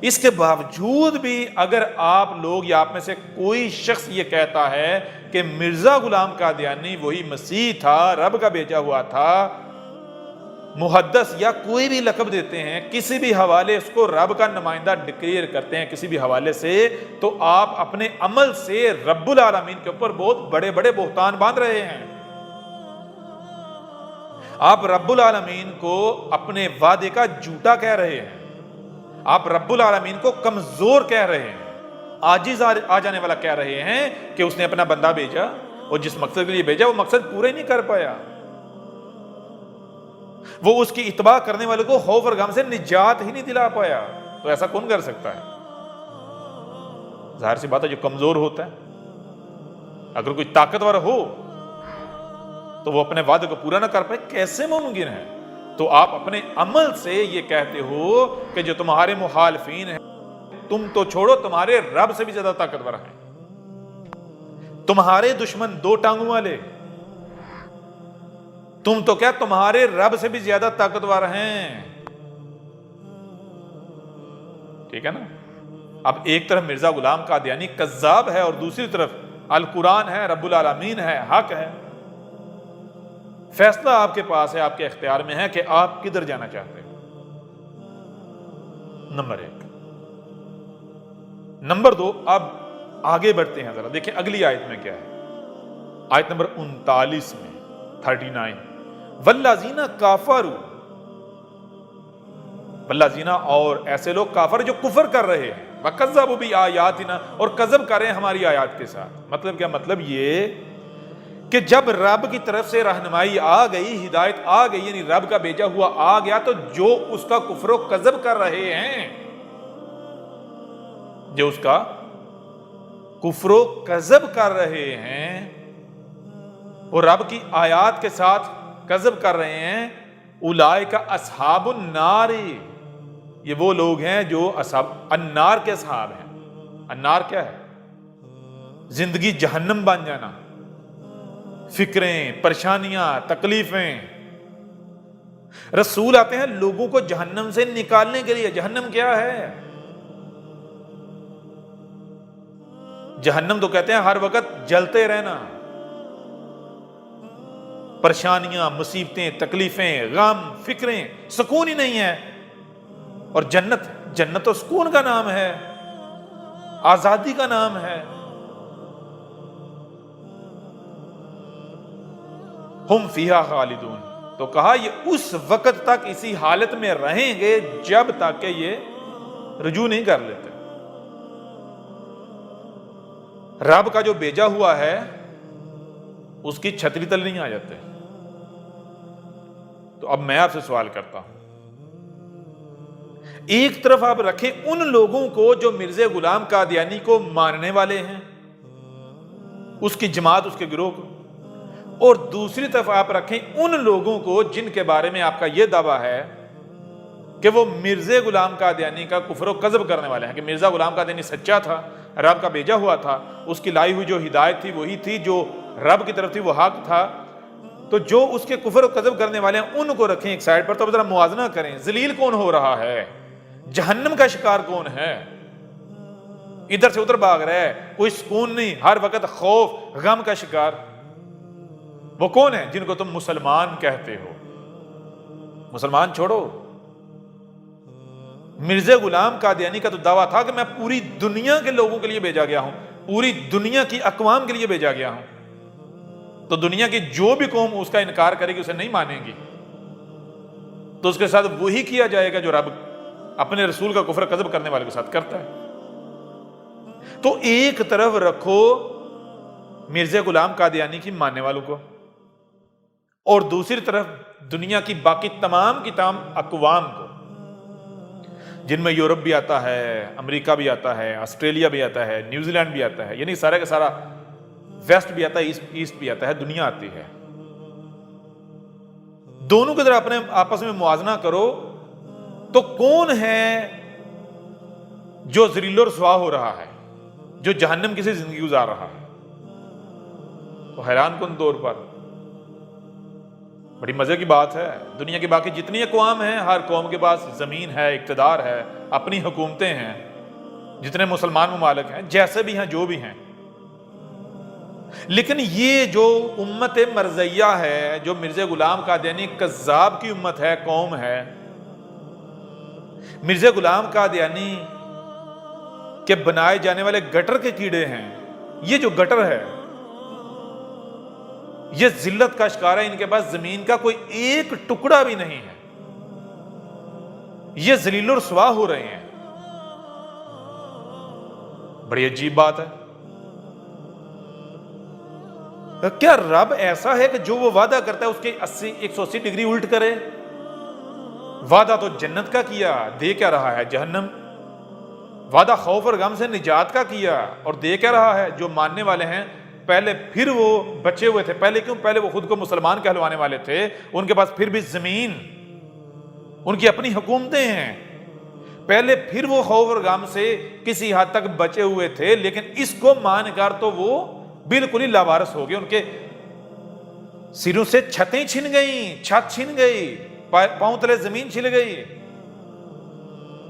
A: اس کے باوجود بھی اگر آپ لوگ یا آپ میں سے کوئی شخص یہ کہتا ہے کہ مرزا غلام قادیانی وہی مسیح تھا، رب کا بھیجا ہوا تھا، محدث یا کوئی بھی لقب دیتے ہیں، کسی بھی حوالے اس کو رب کا نمائندہ ڈکلیئر کرتے ہیں کسی بھی حوالے سے، تو آپ اپنے عمل سے رب العالمین کے اوپر بہت بڑے بڑے بہتان باندھ رہے ہیں۔ آپ رب العالمین کو اپنے وعدے کا جھوٹا کہہ رہے ہیں، آپ رب العالمین کو کمزور کہہ رہے ہیں، عاجز آ جانے والا کہہ رہے ہیں کہ اس نے اپنا بندہ بھیجا اور جس مقصد کے لیے بھیجا وہ مقصد پورا ہی نہیں کر پایا، وہ اس کی اتباع کرنے والے کو خوف اور غم سے نجات ہی نہیں دلا پایا۔ تو ایسا کون کر سکتا ہے؟ ظاہر سی بات ہے جو کمزور ہوتا ہے۔ اگر کوئی طاقتور ہو تو تو وہ اپنے وعدے کو پورا نہ کر پائے، کیسے ممکن ہے؟ تو آپ اپنے عمل سے یہ کہتے ہو کہ جو تمہارے مخالفین ہیں، تم تو چھوڑو، تمہارے رب سے بھی زیادہ طاقتور ہیں، تمہارے دشمن دو ٹانگوں والے، تم تو کیا تمہارے رب سے بھی زیادہ طاقتور ہیں۔ ٹھیک ہے نا؟ اب ایک طرف مرزا غلام قادیانی کذاب ہے اور دوسری طرف القرآن ہے، رب العالمین ہے، حق ہے۔ فیصلہ آپ کے پاس ہے، آپ کے اختیار میں ہے کہ آپ کدھر جانا چاہتے ہیں۔ نمبر 1۔ نمبر 2، اب آگے بڑھتے ہیں، ذرا دیکھیں اگلی آیت میں کیا ہے۔ آیت نمبر 39 میں 39، والذین کافروا، والذین اور ایسے لوگ کافر جو کفر کر رہے ہیں، وکذبوا بآیاتنا اور کذب کر رہے ہیں ہماری آیات کے ساتھ۔ مطلب کیا؟ مطلب یہ کہ جب رب کی طرف سے رہنمائی آ گئی، ہدایت آ گئی، یعنی رب کا بھیجا ہوا آ گیا، تو جو اس کا کفر و کذب کر رہے ہیں، جو اس کا کفر و کذب کر رہے ہیں، اور رب کی آیات کے ساتھ کذب کر رہے ہیں، اولئک اصحاب النار، یہ وہ لوگ ہیں جو اصحاب النار کے اصحاب ہیں۔ النار کیا ہے؟ زندگی جہنم بن جانا، فکریں، پریشانیاں، تکلیفیں۔ رسول آتے ہیں لوگوں کو جہنم سے نکالنے کے لیے۔ جہنم کیا ہے؟ جہنم تو کہتے ہیں ہر وقت جلتے رہنا، پریشانیاں، مصیبتیں، تکلیفیں، غم، فکریں، سکون ہی نہیں ہے۔ اور جنت، جنت تو سکون کا نام ہے، آزادی کا نام ہے۔ ہم فیہا خالدون، تو کہا یہ اس وقت تک اسی حالت میں رہیں گے جب تک کہ یہ رجوع نہیں کر لیتے۔ رب کا جو بھیجا ہوا ہے اس کی چھتری تل نہیں آ جاتے۔ تو اب میں آپ سے سوال کرتا ہوں، ایک طرف آپ رکھیں ان لوگوں کو جو مرزا غلام قادیانی کو ماننے والے ہیں، اس کی جماعت، اس کے گروہ کو، اور دوسری طرف آپ رکھیں ان لوگوں کو جن کے بارے میں آپ کا یہ دعویٰ ہے کہ وہ مرزا غلام قادیانی کا کفر و کذب کرنے والے ہیں، کہ مرزا غلام قادیانی سچا تھا، رب کا بھیجا ہوا تھا، اس کی لائی ہوئی جو ہدایت تھی وہی تھی، جو رب کی طرف تھی وہ حق تھا۔ تو جو اس کے کفر و کذب کرنے والے ہیں ان کو رکھیں ایک سائڈ پر۔ تو ذرا موازنہ کریں، ذلیل کون ہو رہا ہے، جہنم کا شکار کون ہے، ادھر سے ادھر بھاگ رہا ہے، کوئی سکون نہیں، ہر وقت خوف غم کا شکار، وہ کون ہے جن کو تم مسلمان کہتے ہو؟ مسلمان چھوڑو، مرزا غلام قادیانی کا تو دعویٰ تھا کہ میں پوری دنیا کے لوگوں کے لیے بھیجا گیا ہوں، پوری دنیا کی اقوام کے لیے بھیجا گیا ہوں، تو دنیا کی جو بھی قوم اس کا انکار کرے گی، اسے نہیں مانے گی، تو اس کے ساتھ وہی کیا جائے گا جو رب اپنے رسول کا کفر کذب کرنے والے کے ساتھ کرتا ہے۔ تو ایک طرف رکھو مرزا غلام قادیانی کی ماننے والوں کو، اور دوسری طرف دنیا کی باقی تمام کی تمام اقوام کو، جن میں یورپ بھی آتا ہے، امریکہ بھی آتا ہے، آسٹریلیا بھی آتا ہے، نیوزی لینڈ بھی آتا ہے، یعنی سارا کا سارا ویسٹ بھی آتا ہے، ایسٹ بھی آتا ہے، دنیا آتی ہے۔ دونوں کے ذرا اپنے آپس میں موازنہ کرو، تو کون ہے جو ذلیل و رسوا ہو رہا ہے، جو جہنم کی سی زندگی گزار رہا ہے؟ تو حیران کن طور پر بڑی مزے کی بات ہے، دنیا کی باقی جتنی اقوام ہیں، ہر قوم کے پاس زمین ہے، اقتدار ہے، اپنی حکومتیں ہیں، جتنے مسلمان ممالک ہیں، جیسے بھی ہیں، جو بھی ہیں، لیکن یہ جو امت مرزیہ ہے، جو مرزا غلام قادیانی کذاب کی امت ہے، قوم ہے، مرزا غلام قادیانی کے بنائے جانے والے گٹر کے کیڑے ہیں، یہ جو گٹر ہے یہ ذلت کا شکار ہے، ان کے پاس زمین کا کوئی ایک ٹکڑا بھی نہیں ہے، یہ ذلیل و رسوا ہو رہے ہیں۔ بڑی عجیب بات ہے۔ کیا رب ایسا ہے کہ جو وہ وعدہ کرتا ہے اس کے 180 ڈگری الٹ کرے؟ وعدہ تو جنت کا کیا، دے کیا رہا ہے جہنم۔ وعدہ خوف اور غم سے نجات کا کیا، اور دے کیا رہا ہے جو ماننے والے ہیں پہلے پھر وہ بچے ہوئے تھے. پہلے کیوں؟ پہلے وہ خود کو مسلمان کہلوانے والے تھے, ان کے پاس پھر بھی زمین, ان کی اپنی حکومتیں ہیں. پہلے پھر وہ خوف اور غم سے کسی حد تک بچے ہوئے تھے, لیکن اس کو مان کر تو وہ بالکل ہی لاوارث ہو گئے. ان کے سروں سے چھتیں چھن گئیں, چھت چھن گئی, پاؤں تلے زمین چھل گئی.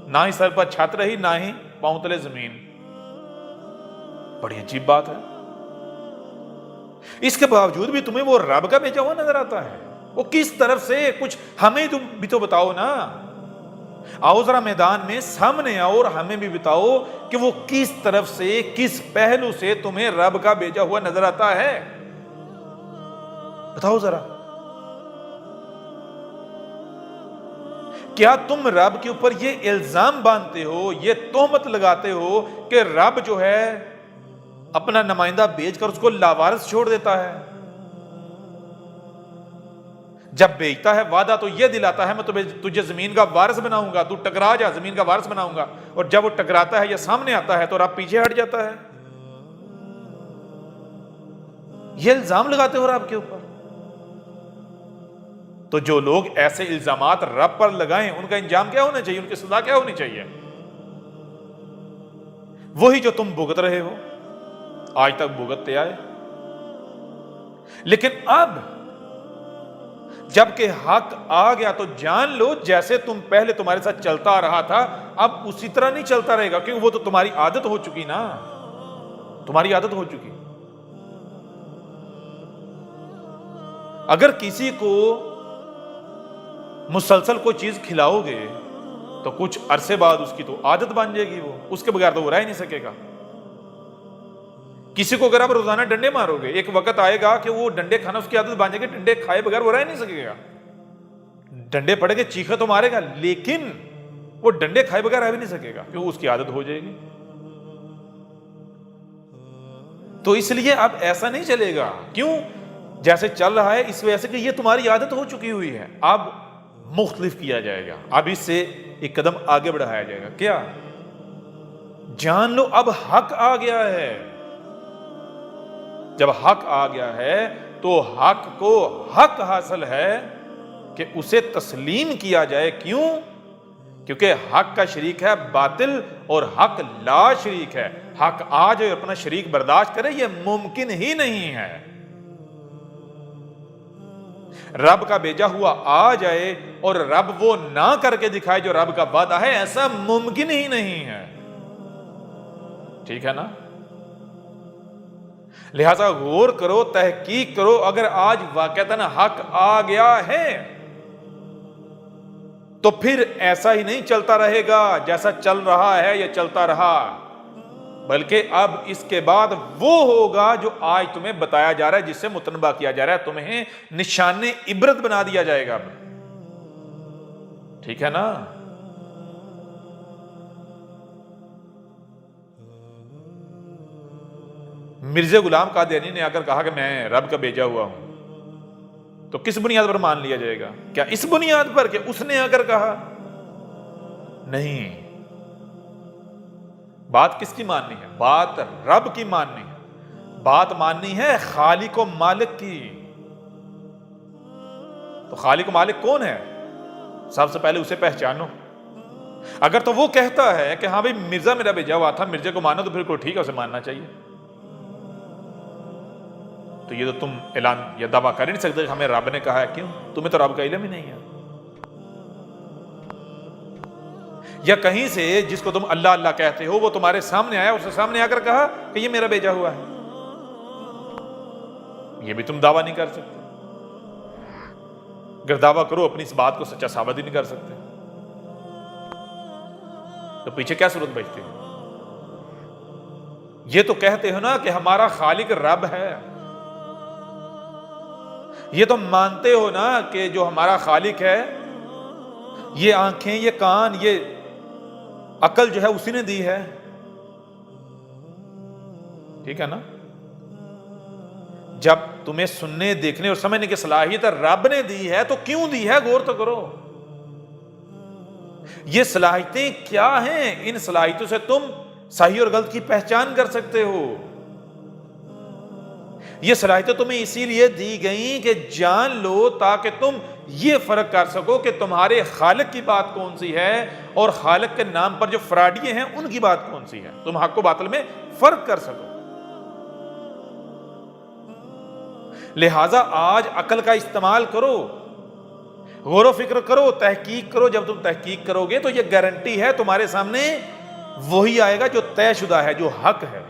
A: نہ ہی سر پر چھت رہی, نہ ہی پاؤں تلے زمین. بڑی عجیب بات ہے. اس کے باوجود بھی تمہیں وہ رب کا بھیجا ہوا نظر آتا ہے. وہ کس طرف سے, کچھ ہمیں تم بھی تو بتاؤ نا. آؤ ذرا میدان میں سامنے آؤ اور ہمیں بھی بتاؤ کہ وہ کس طرف سے, کس پہلو سے تمہیں رب کا بھیجا ہوا نظر آتا ہے. بتاؤ ذرا. کیا تم رب کے اوپر یہ الزام باندھتے ہو, یہ تہمت لگاتے ہو کہ رب جو ہے اپنا نمائندہ بھیج کر اس کو لاوارث چھوڑ دیتا ہے؟ جب بھیجتا ہے وعدہ تو یہ دلاتا ہے میں تجھے زمین کا وارث بناؤں گا, تو ٹکرا جا, زمین کا وارث بناؤں گا. اور جب وہ ٹکراتا ہے یا سامنے آتا ہے تو رب پیچھے ہٹ جاتا ہے. یہ الزام لگاتے ہو رب کے اوپر. تو جو لوگ ایسے الزامات رب پر لگائیں ان کا انجام کیا ہونا چاہیے, ان کی سزا کیا ہونی چاہیے؟ وہی جو تم بھگت رہے ہو, آج تک بھگتتے آئے. لیکن اب جب کہ حق آ گیا تو جان لو جیسے تم پہلے تمہارے ساتھ چلتا آ رہا تھا اب اسی طرح نہیں چلتا رہے گا, کیونکہ وہ تو تمہاری عادت ہو چکی نا, تمہاری عادت ہو چکی. اگر کسی کو مسلسل کوئی چیز کھلاؤ گے تو کچھ عرصے بعد اس کی تو عادت بن جائے گی, وہ اس کے بغیر تو وہ رہ نہیں سکے گا. کسی کو اگر آپ روزانہ ڈنڈے مارو گے, ایک وقت آئے گا کہ وہ ڈنڈے کھانا اس کی عادت بن جائے گی, ڈنڈے کھائے بغیر وہ رہ نہیں سکے گا. ڈنڈے پڑے گے, چیخے تو مارے گا, لیکن وہ ڈنڈے کھائے بغیر رہ بھی نہیں سکے گا, کیونکہ اس کی عادت ہو جائے گی. تو اس لیے اب ایسا نہیں چلے گا. کیوں؟ جیسے چل رہا ہے اس وجہ سے کہ یہ تمہاری عادت ہو چکی ہوئی ہے. اب مختلف کیا جائے گا, اب اس سے ایک قدم آگے بڑھایا جائے گا. کیا؟ جان لو اب حق آ گیا ہے. جب حق آ گیا ہے تو حق کو حق حاصل ہے کہ اسے تسلیم کیا جائے. کیوں؟ کیونکہ حق کا شریک ہے باطل اور حق لا شریک ہے. حق آ جائے اپنا شریک برداشت کرے, یہ ممکن ہی نہیں ہے. رب کا بھیجا ہوا آ جائے اور رب وہ نہ کر کے دکھائے جو رب کا وعدہ ہے, ایسا ممکن ہی نہیں ہے. ٹھیک ہے نا؟ لہذا غور کرو, تحقیق کرو. اگر آج واقعتاً حق آ گیا ہے تو پھر ایسا ہی نہیں چلتا رہے گا جیسا چل رہا ہے یا چلتا رہا, بلکہ اب اس کے بعد وہ ہوگا جو آج تمہیں بتایا جا رہا ہے, جس سے متنبہ کیا جا رہا ہے. تمہیں نشان عبرت بنا دیا جائے گا. ٹھیک ہے نا؟ مرزا غلام قادیانی نے آ کر کہا کہ میں رب کا بھیجا ہوا ہوں, تو کس بنیاد پر مان لیا جائے گا؟ کیا اس بنیاد پر کہ اس نے آ کر کہا؟ نہیں. بات کس کی ماننی ہے؟ بات رب کی ماننی ہے. بات ماننی ہے خالق و مالک کی. تو خالق و مالک کون ہے؟ سب سے پہلے اسے پہچانو. اگر تو وہ کہتا ہے کہ ہاں بھائی مرزا میرا بھیجا ہوا تھا, مرزا کو مانو, تو پھر کوئی ٹھیک ہے, اسے ماننا چاہیے. تو یہ تو تم اعلان یا دعویٰ کر ہی نہیں سکتے کہ ہمیں رب نے کہا ہے. کیوں؟ تمہیں تو رب کا علم ہی نہیں ہے. یا کہیں سے جس کو تم اللہ اللہ کہتے ہو وہ تمہارے سامنے آیا, اس نے سامنے آ کر کہا کہ یہ میرا بھیجا ہوا ہے, یہ بھی تم دعویٰ نہیں کر سکتے. اگر دعویٰ کرو اپنی اس بات کو سچا ثابت ہی نہیں کر سکتے, تو پیچھے کیا صورت بچتی ہے؟ یہ تو کہتے ہو نا کہ ہمارا خالق رب ہے, یہ تو مانتے ہو نا کہ جو ہمارا خالق ہے, یہ آنکھیں, یہ کان, یہ عقل جو ہے اسی نے دی ہے. ٹھیک ہے نا؟ جب تمہیں سننے, دیکھنے اور سمجھنے کی صلاحیت رب نے دی ہے تو کیوں دی ہے؟ غور تو کرو. یہ صلاحیتیں کیا ہیں؟ ان صلاحیتوں سے تم صحیح اور غلط کی پہچان کر سکتے ہو. یہ صلاحیتیں تمہیں اسی لیے دی گئیں کہ جان لو تاکہ تم یہ فرق کر سکو کہ تمہارے خالق کی بات کون سی ہے اور خالق کے نام پر جو فراڈیے ہیں ان کی بات کون سی ہے، تم حق و باطل میں فرق کر سکو۔ لہٰذا آج عقل کا استعمال کرو، غور و فکر کرو، تحقیق کرو۔ جب تم تحقیق کرو گے تو یہ گارنٹی ہے تمہارے سامنے وہی آئے گا جو طے شدہ ہے، جو حق ہے۔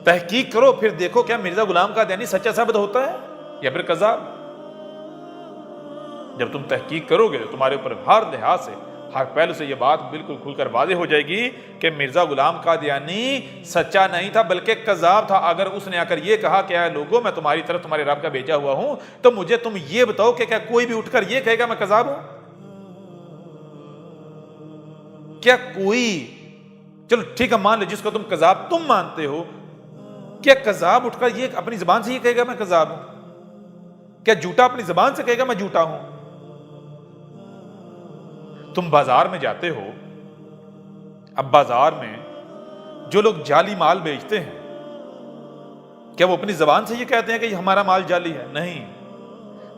A: تحقیق کرو، پھر دیکھو کیا مرزا غلام قادیانی سچا ثابت ہوتا ہے یا پھر کذاب۔ جب تم تحقیق کرو گے تو تمہارے اوپر ہر لحاظ سے، ہر پہلو سے یہ بات بالکل کھل کر واضح ہو جائے گی کہ مرزا غلام قادیانی سچا نہیں تھا بلکہ کذاب تھا۔ اگر اس نے آ کر یہ کہا کہ اے لوگوں میں تمہاری طرف تمہارے رب کا بھیجا ہوا ہوں، تو مجھے تم یہ بتاؤ کہ کیا کوئی بھی اٹھ کر یہ کہے گا میں کذاب ہوں؟ کیا کوئی، چلو ٹھیک ہے مان لو جس کو تم کذاب تم مانتے ہو، کیا کذاب اٹھ کر یہ اپنی زبان سے یہ کہے گا میں کذاب ہوں؟ کیا جھوٹا اپنی زبان سے کہے گا میں جھوٹا ہوں؟ تم بازار میں جاتے ہو، اب بازار میں جو لوگ جعلی مال بیچتے ہیں، کیا وہ اپنی زبان سے یہ کہتے ہیں کہ یہ ہمارا مال جعلی ہے؟ نہیں،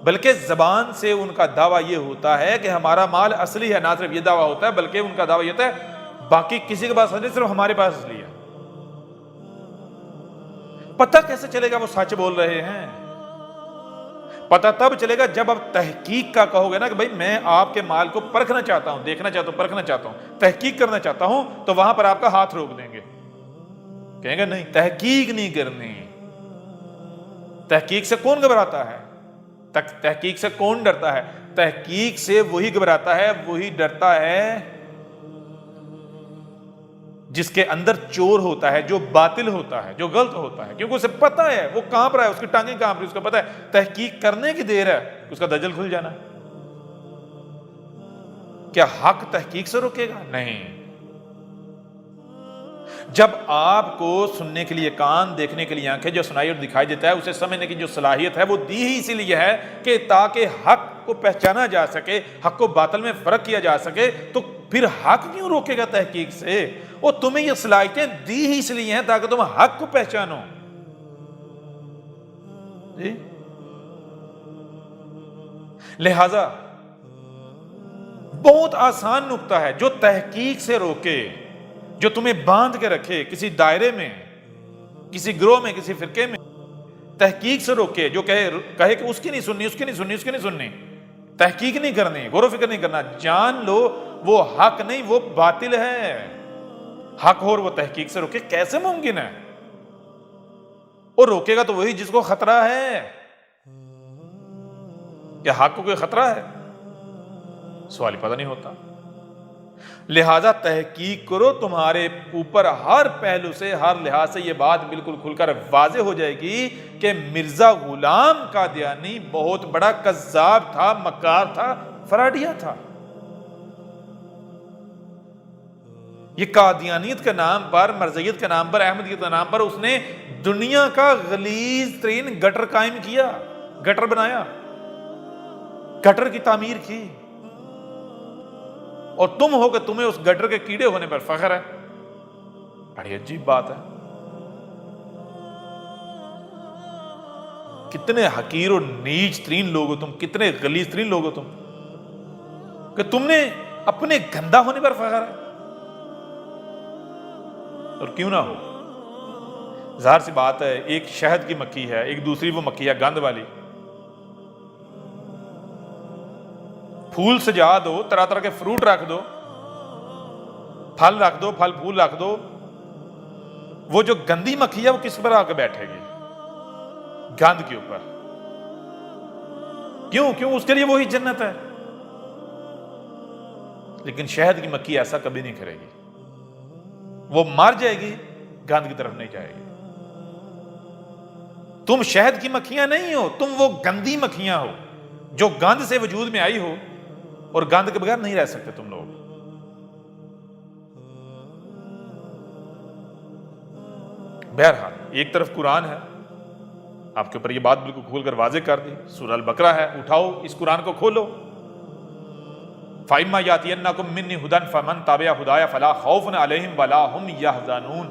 A: بلکہ زبان سے ان کا دعویٰ یہ ہوتا ہے کہ ہمارا مال اصلی ہے۔ نہ صرف یہ دعویٰ ہوتا ہے بلکہ ان کا دعویٰ یہ ہوتا ہے باقی کسی کے پاس نہیں، صرف ہمارے پاس اصلی ہے۔ پتہ کیسے چلے گا وہ سچ بول رہے ہیں؟ پتہ تب چلے گا جب آپ تحقیق کا کہو گے نا کہ بھائی میں آپ کے مال کو پرکھنا چاہتا ہوں، دیکھنا چاہتا ہوں، پرکھنا چاہتا ہوں، تحقیق کرنا چاہتا ہوں، تو وہاں پر آپ کا ہاتھ روک دیں گے، کہیں گے نہیں تحقیق نہیں کرنی۔ تحقیق سے کون گھبراتا ہے؟ تحقیق سے کون ڈرتا ہے؟ تحقیق سے وہی گھبراتا ہے، وہی ڈرتا ہے جس کے اندر چور ہوتا ہے، جو باطل ہوتا ہے، جو غلط ہوتا ہے، کیونکہ اسے پتہ ہے وہ کانپ رہا ہے، اس کی ٹانگیں کانپ رہی، اس کو پتہ ہے تحقیق کرنے کی دیر ہے، اس کا دجل کھل جانا ہے۔ کیا حق تحقیق سے روکے گا؟ نہیں۔ جب آپ کو سننے کے لیے کان، دیکھنے کے لیے آنکھیں، جو سنائی اور دکھائی دیتا ہے، اسے سمجھنے کی جو صلاحیت ہے وہ دی ہی اسی لیے ہے کہ تاکہ حق کو پہچانا جا سکے، حق و باطل میں فرق کیا جا سکے۔ تو پھر حق کیوں روکے گا تحقیق سے؟ وہ تمہیں یہ صلاحیتیں دی ہی اس لیے ہیں تاکہ تم حق کو پہچانو۔ جی لہذا بہت آسان نکتہ ہے، جو تحقیق سے روکے، جو تمہیں باندھ کے رکھے کسی دائرے میں، کسی گروہ میں، کسی فرقے میں، تحقیق سے روکے، جو کہے کہ اس کی نہیں سننی، اس کی نہیں سننی، اس کی نہیں سننی، تحقیق نہیں کرنی، غور و فکر نہیں کرنا، جان لو وہ حق نہیں، وہ باطل ہے۔ حق ہو اور وہ تحقیق سے روکے، کیسے ممکن ہے؟ اور روکے گا تو وہی جس کو خطرہ ہے۔ کیا حق کو کوئی خطرہ ہے؟ سوال ہی پتہ نہیں ہوتا۔ لہذا تحقیق کرو، تمہارے اوپر ہر پہلو سے، ہر لحاظ سے یہ بات بالکل کھل کر واضح ہو جائے گی کہ مرزا غلام قادیانی بہت بڑا کذاب تھا، مکار تھا، فراڈیا تھا۔ یہ قادیانیت کے نام پر، مرزیت کے نام پر، احمدیت کے نام پر اس نے دنیا کا غلیظ ترین گٹر قائم کیا، گٹر بنایا، گٹر کی تعمیر کی، اور تم ہو کہ تمہیں اس گٹر کے کیڑے ہونے پر فخر ہے۔ بڑی عجیب بات ہے۔ کتنے حقیر و نیچ ترین لوگ ہو تم، کتنے غلیظ ترین لوگ ہو تم کہ تم نے اپنے گندا ہونے پر فخر ہے۔ اور کیوں نہ ہو، ظاہر سی بات ہے، ایک شہد کی مکھی ہے، ایک دوسری وہ مکھی ہے گند والی۔ پھول سجا دو، طرح طرح کے فروٹ رکھ دو، پھل رکھ دو، پھل پھول رکھ دو، وہ جو گندی مکھی ہے وہ کس پر آ کے بیٹھے گی؟ گند کے اوپر۔ کیوں؟ اس کے لیے وہی جنت ہے۔ لیکن شہد کی مکھی ایسا کبھی نہیں کرے گی، وہ مر جائے گی، گند کی طرف نہیں جائے گی۔ تم شہد کی مکھیاں نہیں ہو، تم وہ گندی مکھیاں ہو جو گند سے وجود میں آئی ہو، اور گند کے بغیر نہیں رہ سکتے تم لوگ۔ بہرحال ایک طرف قرآن ہے، آپ کے اوپر یہ بات بالکل کھول کر واضح کر دی، سورہ البقرہ ہے، اٹھاؤ اس قرآن کو کھولو۔ فَإِمَّا يَأْتِيَنَّكُم مِّنِّي هُدًى فَمَن تَبِعَ هُدَايَ فَلَا خَوْفٌ عَلَيْهِمْ وَلَا هُمْ يَحْزَنُونَ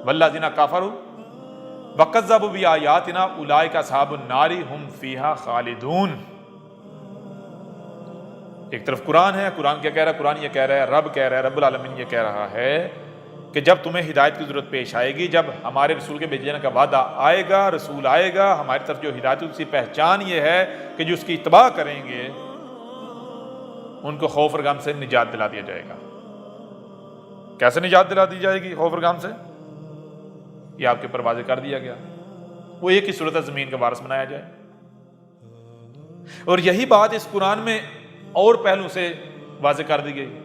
A: وَالَّذِينَ كَفَرُوا وَكَذَّبُوا بِآيَاتِنَا أُولَٰئِكَ أَصْحَابُ النَّارِ هُمْ فِيهَا خَالِدُونَ۔ ایک طرف قرآن ہے، قرآن کیا کہہ رہا ہے؟ قرآن یہ کہہ رہا ہے، رب کہہ رہا ہے، رب العالمین یہ کہہ رہا ہے کہ جب تمہیں ہدایت کی ضرورت پیش آئے گی، جب ہمارے رسول کے بھیجنے کا وعدہ آئے گا، رسول آئے گا، ہماری طرف جو ہدایت اس کی پہچان یہ ہے کہ جو اس کی اتباع کریں گے ان کو خوف اور غم سے نجات دلا دیا جائے گا۔ کیسے نجات دلا دی جائے گی خوف اور غم سے؟ یہ آپ کے اوپر واضح کر دیا گیا، وہ ایک ہی صورت ہے، زمین کا وارث بنایا جائے۔ اور یہی بات اس قرآن میں اور پہلو سے واضح کر دی گئی،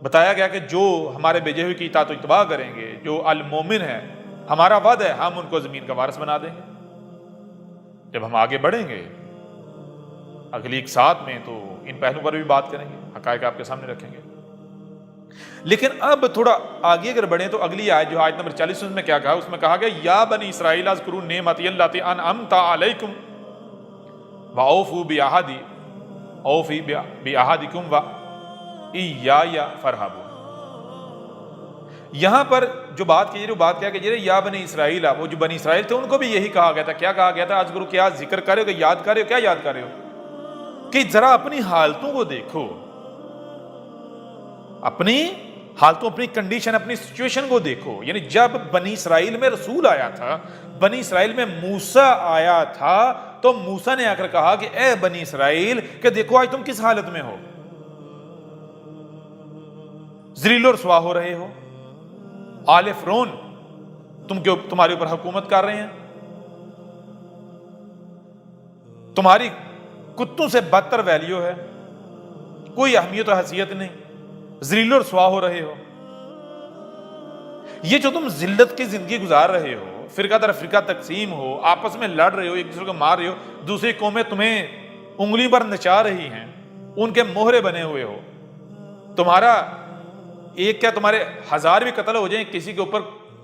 A: بتایا گیا کہ جو ہمارے بھیجے ہوئے کی اطاعت و اتباع کریں گے، جو المومن ہے، ہمارا وعدہ ہے ہم ان کو زمین کا وارث بنا دیں گے۔ جب ہم آگے بڑھیں گے اگلی ایک ساتھ میں تو ان پہلو پر بھی بات کریں گے، حقائق آپ کے سامنے رکھیں گے۔ لیکن اب تھوڑا آگے اگر بڑھیں تو اگلی آیت جو آیت نمبر 40 میں کیا کہا؟ اس میں کہا گیا یا بنی اسرائیل اذکروا نعمتی التی انعمت علیکم واوفوا بعہدی اوفی بعہدکم وایایا فرحبون۔ یہاں پر جو بات کی کہ یا بنی اسرائیل، وہ جو بنی اسرائیل تھے ان کو بھی یہی کہا گیا تھا۔ کیا کہا گیا تھا؟ اذکروا، کیا ذکر کر رہے ہو، کہ یاد کر رہے ہو؟ کیا یاد کر رہے ہو؟ کہ ذرا اپنی حالتوں کو دیکھو، اپنی حالتوں، اپنی کنڈیشن، اپنی سچویشن کو دیکھو۔ یعنی جب بنی اسرائیل میں رسول آیا تھا، بنی اسرائیل میں موسیٰ آیا تھا، تو موسیٰ نے آ کر کہا کہ اے بنی اسرائیل کہ دیکھو آج تم کس حالت میں ہو، ذلیل و رسوا ہو رہے ہو، آل فرعون تمہارے اوپر حکومت کر رہے ہیں، تمہاری کتوں سے بدتر ویلیو ہے، کوئی اہمیت و حیثیت نہیں، ذلیل و رسوا ہو رہے ہو۔ یہ جو تم ذلت کی زندگی گزار رہے ہو، فرقہ در فرقہ تقسیم ہو، آپس میں لڑ رہے ہو، ایک دوسرے کو مار رہے ہو، دوسری قومیں تمہیں انگلی پر نچا رہی ہیں، ان کے مہرے بنے ہوئے ہو، تمہارا ایک کیا تمہارے 1000 بھی قتل ہو جائیں، کسی کے اوپر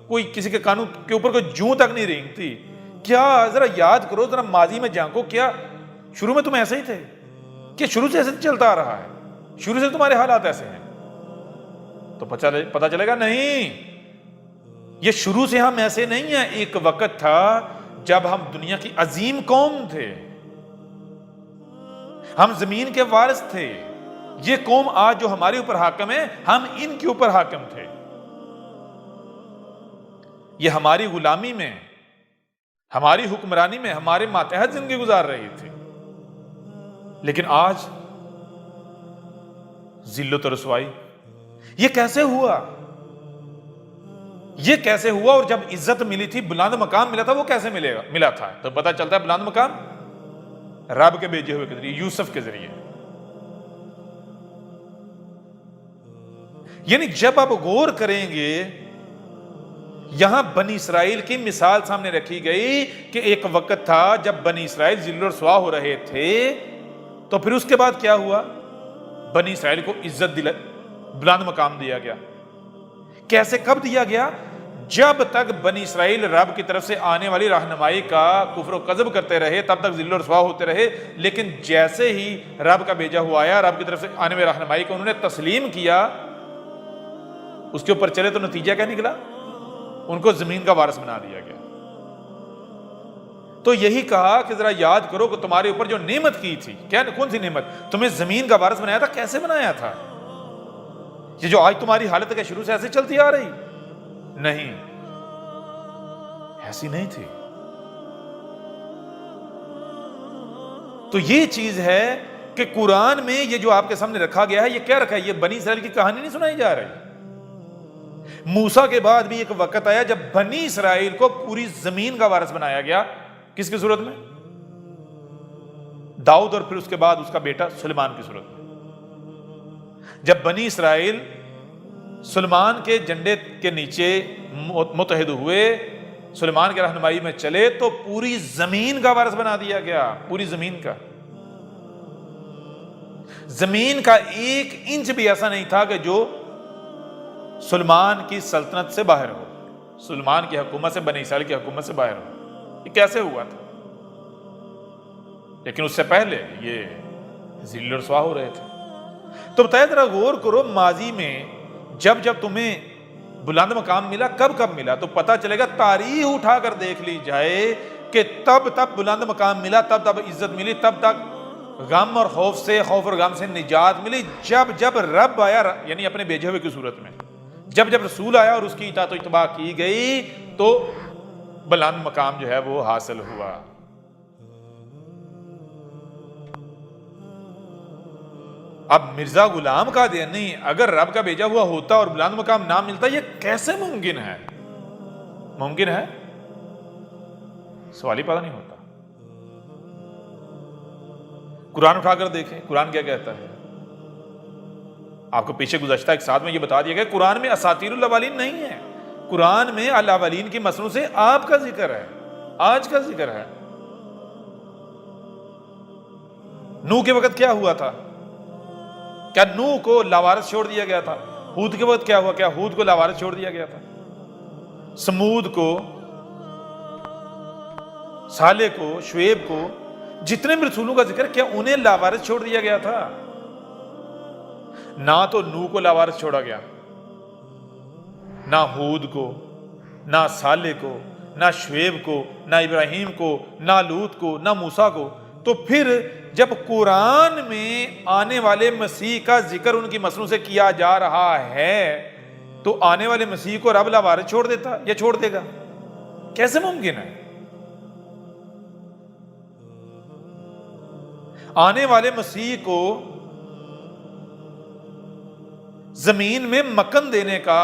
A: کوئی، کسی کے قانون کے اوپر کوئی جوں تک نہیں رینگتی۔ کیا ذرا یاد کرو، ذرا ماضی میں جھانکو، کیا شروع میں تم ایسے ہی تھے؟ کہ شروع سے ایسے چلتا آ رہا ہے؟ شروع سے تمہارے حالات ایسے ہیں؟ تو پتہ چلے گا نہیں، یہ شروع سے ہم ایسے نہیں ہیں۔ ایک وقت تھا جب ہم دنیا کی عظیم قوم تھے، ہم زمین کے وارث تھے۔ یہ قوم آج جو ہمارے اوپر حاکم ہے، ہم ان کے اوپر حاکم تھے۔ یہ ہماری غلامی میں، ہماری حکمرانی میں، ہمارے ماتحت زندگی گزار رہی تھی۔ لیکن آج ذلت و رسوائی، یہ کیسے ہوا؟ یہ کیسے ہوا؟ اور جب عزت ملی تھی، بلند مقام ملا تھا، وہ کیسے ملا تھا؟ تو پتہ چلتا ہے بلند مقام رب کے بھیجے ہوئے کے ذریعے، یوسف کے ذریعے۔ یعنی جب آپ غور کریں گے، یہاں بنی اسرائیل کی مثال سامنے رکھی گئی کہ ایک وقت تھا جب بنی اسرائیل ذل و رسوا ہو رہے تھے، تو پھر اس کے بعد کیا ہوا؟ بنی اسرائیل کو عزت بلند مقام دیا گیا۔ کیسے، کب دیا گیا؟ جب تک بنی اسرائیل رب کی طرف سے آنے والی رہنمائی کا کفر و کذب کرتے رہے، تب تک ذل و رسوا ہوتے رہے۔ لیکن جیسے ہی رب کا بھیجا ہوا آیا، رب کی طرف سے آنے والی رہنمائی کو انہوں نے تسلیم کیا، اس کے اوپر چلے، تو نتیجہ کیا نکلا؟ ان کو زمین کا وارث بنا دیا گیا۔ تو یہی کہا کہ ذرا یاد کرو کہ تمہارے اوپر جو نعمت کی تھی، کیا، کون سی نعمت؟ تمہیں زمین کا وارث بنایا تھا۔ کیسے بنایا تھا؟ یہ جو آج تمہاری حالت ہے، شروع سے ایسے چلتی آ رہی؟ نہیں، ایسی نہیں تھی۔ تو یہ چیز ہے کہ قرآن میں یہ جو آپ کے سامنے رکھا گیا ہے، یہ کیا رکھا ہے؟ یہ بنی اسرائیل کی کہانی نہیں سنائی جا رہی۔ موسیٰ کے بعد بھی ایک وقت آیا جب بنی اسرائیل کو پوری زمین کا وارث بنایا گیا۔ کس کی صورت میں؟ داؤد، اور پھر اس کے بعد اس کا بیٹا سلیمان کی صورت میں۔ جب بنی اسرائیل سلیمان کے جھنڈے کے نیچے متحد ہوئے، سلیمان کی رہنمائی میں چلے، تو پوری زمین کا وارث بنا دیا گیا۔ پوری زمین کا، زمین کا 1 انچ بھی ایسا نہیں تھا کہ جو سلیمان کی سلطنت سے باہر ہو، سلیمان کی حکومت سے، بنی اسرائیل کی حکومت سے باہر ہو۔ یہ کیسے ہوا تھا؟ لیکن اس سے پہلے یہ ذل و رسوا ہو رہے تھے۔ تو بتایا ذرا غور کرو، ماضی میں جب تمہیں بلند مقام ملا کب ملا؟ تو پتہ چلے گا، تاریخ اٹھا کر دیکھ لی جائے کہ تب بلند مقام ملا، تب عزت ملی، تب تک غم اور خوف اور غم سے نجات ملی، جب رب آیا، یعنی اپنے بھیجے ہوئے کی صورت میں، جب رسول آیا اور اس کی اطاعت و اتباع کی گئی تو بلند مقام جو ہے وہ حاصل ہوا۔ اب مرزا غلام قادیانی اگر رب کا بھیجا ہوا ہوتا اور بلند مقام نہ ملتا، یہ کیسے ممکن ہے؟ ممکن ہے؟ سوال ہی پیدا نہیں ہوتا۔ قرآن اٹھا کر دیکھیں، قرآن کیا کہتا ہے؟ آپ کو پیچھے گزشتہ ایک ساتھ میں یہ بتا دیا گیا، قرآن میں اساطیر الاولین نہیں ہے، قرآن میں الاولین کی مصنوع سے آپ کا ذکر ہے، آج کا ذکر ہے۔ نوح کے وقت کیا ہوا تھا؟ کیا نوح کو لاوارث چھوڑ دیا گیا تھا؟ ہود کے وقت کیا ہوا؟ کیا ہود کو لاوارث چھوڑ دیا گیا تھا؟ سمود کو، صالح کو، شعیب کو، جتنے بھی رسولوں کا ذکر، کیا انہیں لاوارث چھوڑ دیا گیا تھا؟ نہ تو نوح کو لاوارث چھوڑا گیا، نہ ہود کو، نہ صالح کو، نہ شعیب کو، نہ ابراہیم کو، نہ لوط کو، نہ موسیٰ کو۔ تو پھر جب قرآن میں آنے والے مسیح کا ذکر ان کی مصنوع سے کیا جا رہا ہے تو آنے والے مسیح کو رب لاوارث چھوڑ دیتا یا چھوڑ دے گا؟ کیسے ممکن ہے؟ آنے والے مسیح کو زمین میں مکن دینے کا،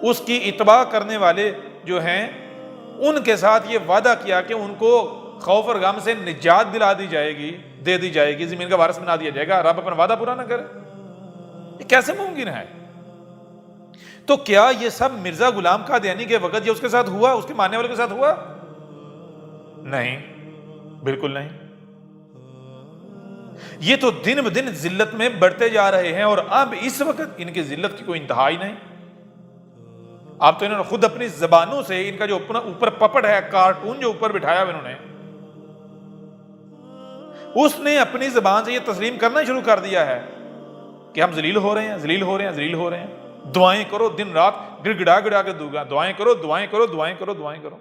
A: اس کی اتباع کرنے والے جو ہیں ان کے ساتھ یہ وعدہ کیا کہ ان کو خوف اور غم سے نجات دلا دی جائے گی، دے دی جائے گی، زمین کا وارث بنا دیا جائے گا، رب اپنا وعدہ پورا نہ کرے؟ یہ کیسے ممکن ہے؟ تو کیا یہ سب مرزا غلام قادیانی کے وقت یہ اس کے ساتھ ہوا، اس کے ماننے والوں کے ساتھ ہوا؟ نہیں، بالکل نہیں۔ یہ تو دن بدن ذلت میں بڑھتے جا رہے ہیں، اور اب اس وقت ان کی ذلت کی کوئی انتہا ہی نہیں۔ اب تو انہوں نے خود اپنی زبانوں سے، ان کا جو اوپر پپڑ ہے، کارٹون جو اوپر بٹھایا انہوں نے، اس نے اپنی زبان سے یہ تسلیم کرنا شروع کر دیا ہے کہ ہم ذلیل ہو رہے ہیں، ذلیل ہو رہے ہیں، ذلیل ہو رہے ہیں۔ دعائیں کرو، دن رات گڑ گڑا کے دعا، دعائیں کرو، دعائیں کرو، دعائیں کرو، دعائیں کرو۔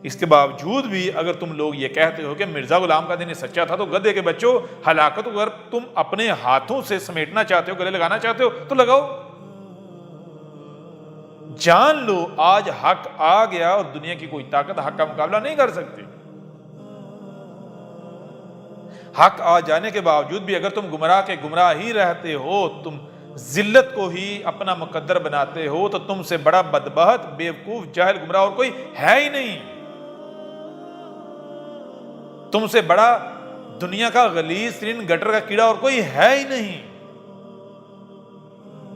A: اس کے باوجود بھی اگر تم لوگ یہ کہتے ہو کہ مرزا غلام قادیانی سچا تھا، تو گدھے کے بچوں، ہلاکت اگر تم اپنے ہاتھوں سے سمیٹنا چاہتے ہو، گلے لگانا چاہتے ہو تو لگاؤ۔ جان لو آج حق آ گیا اور دنیا کی کوئی طاقت حق کا مقابلہ نہیں کر سکتی۔ حق آ جانے کے باوجود بھی اگر تم گمراہ کے گمراہ ہی رہتے ہو، تم ذلت کو ہی اپنا مقدر بناتے ہو، تو تم سے بڑا بدبخت، بیوقوف، جاہل، گمراہ اور کوئی ہے ہی نہیں۔ تم سے بڑا دنیا کا غلیظ ترین گٹر کا کیڑا اور کوئی ہے ہی نہیں۔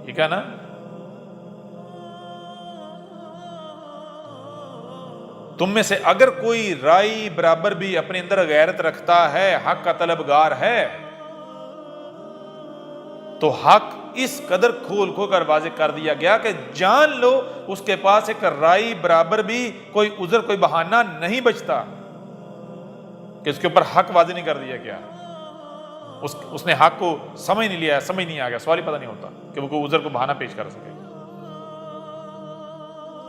A: ٹھیک ہے نا؟ تم میں سے اگر کوئی رائی برابر بھی اپنے اندر غیرت رکھتا ہے، حق کا طلبگار ہے، تو حق اس قدر کھول کر واضح کر دیا گیا کہ جان لو اس کے پاس ایک رائی برابر بھی کوئی عذر، کوئی بہانہ نہیں بچتا کہ اس کے اوپر حق واضح نہیں کر دیا گیا۔ اس نے حق کو سمجھ نہیں لیا، سمجھ نہیں آ گیا، سوال ہی پتہ نہیں ہوتا کہ وہ کوئی عذر کو بہانہ پیش کر سکے۔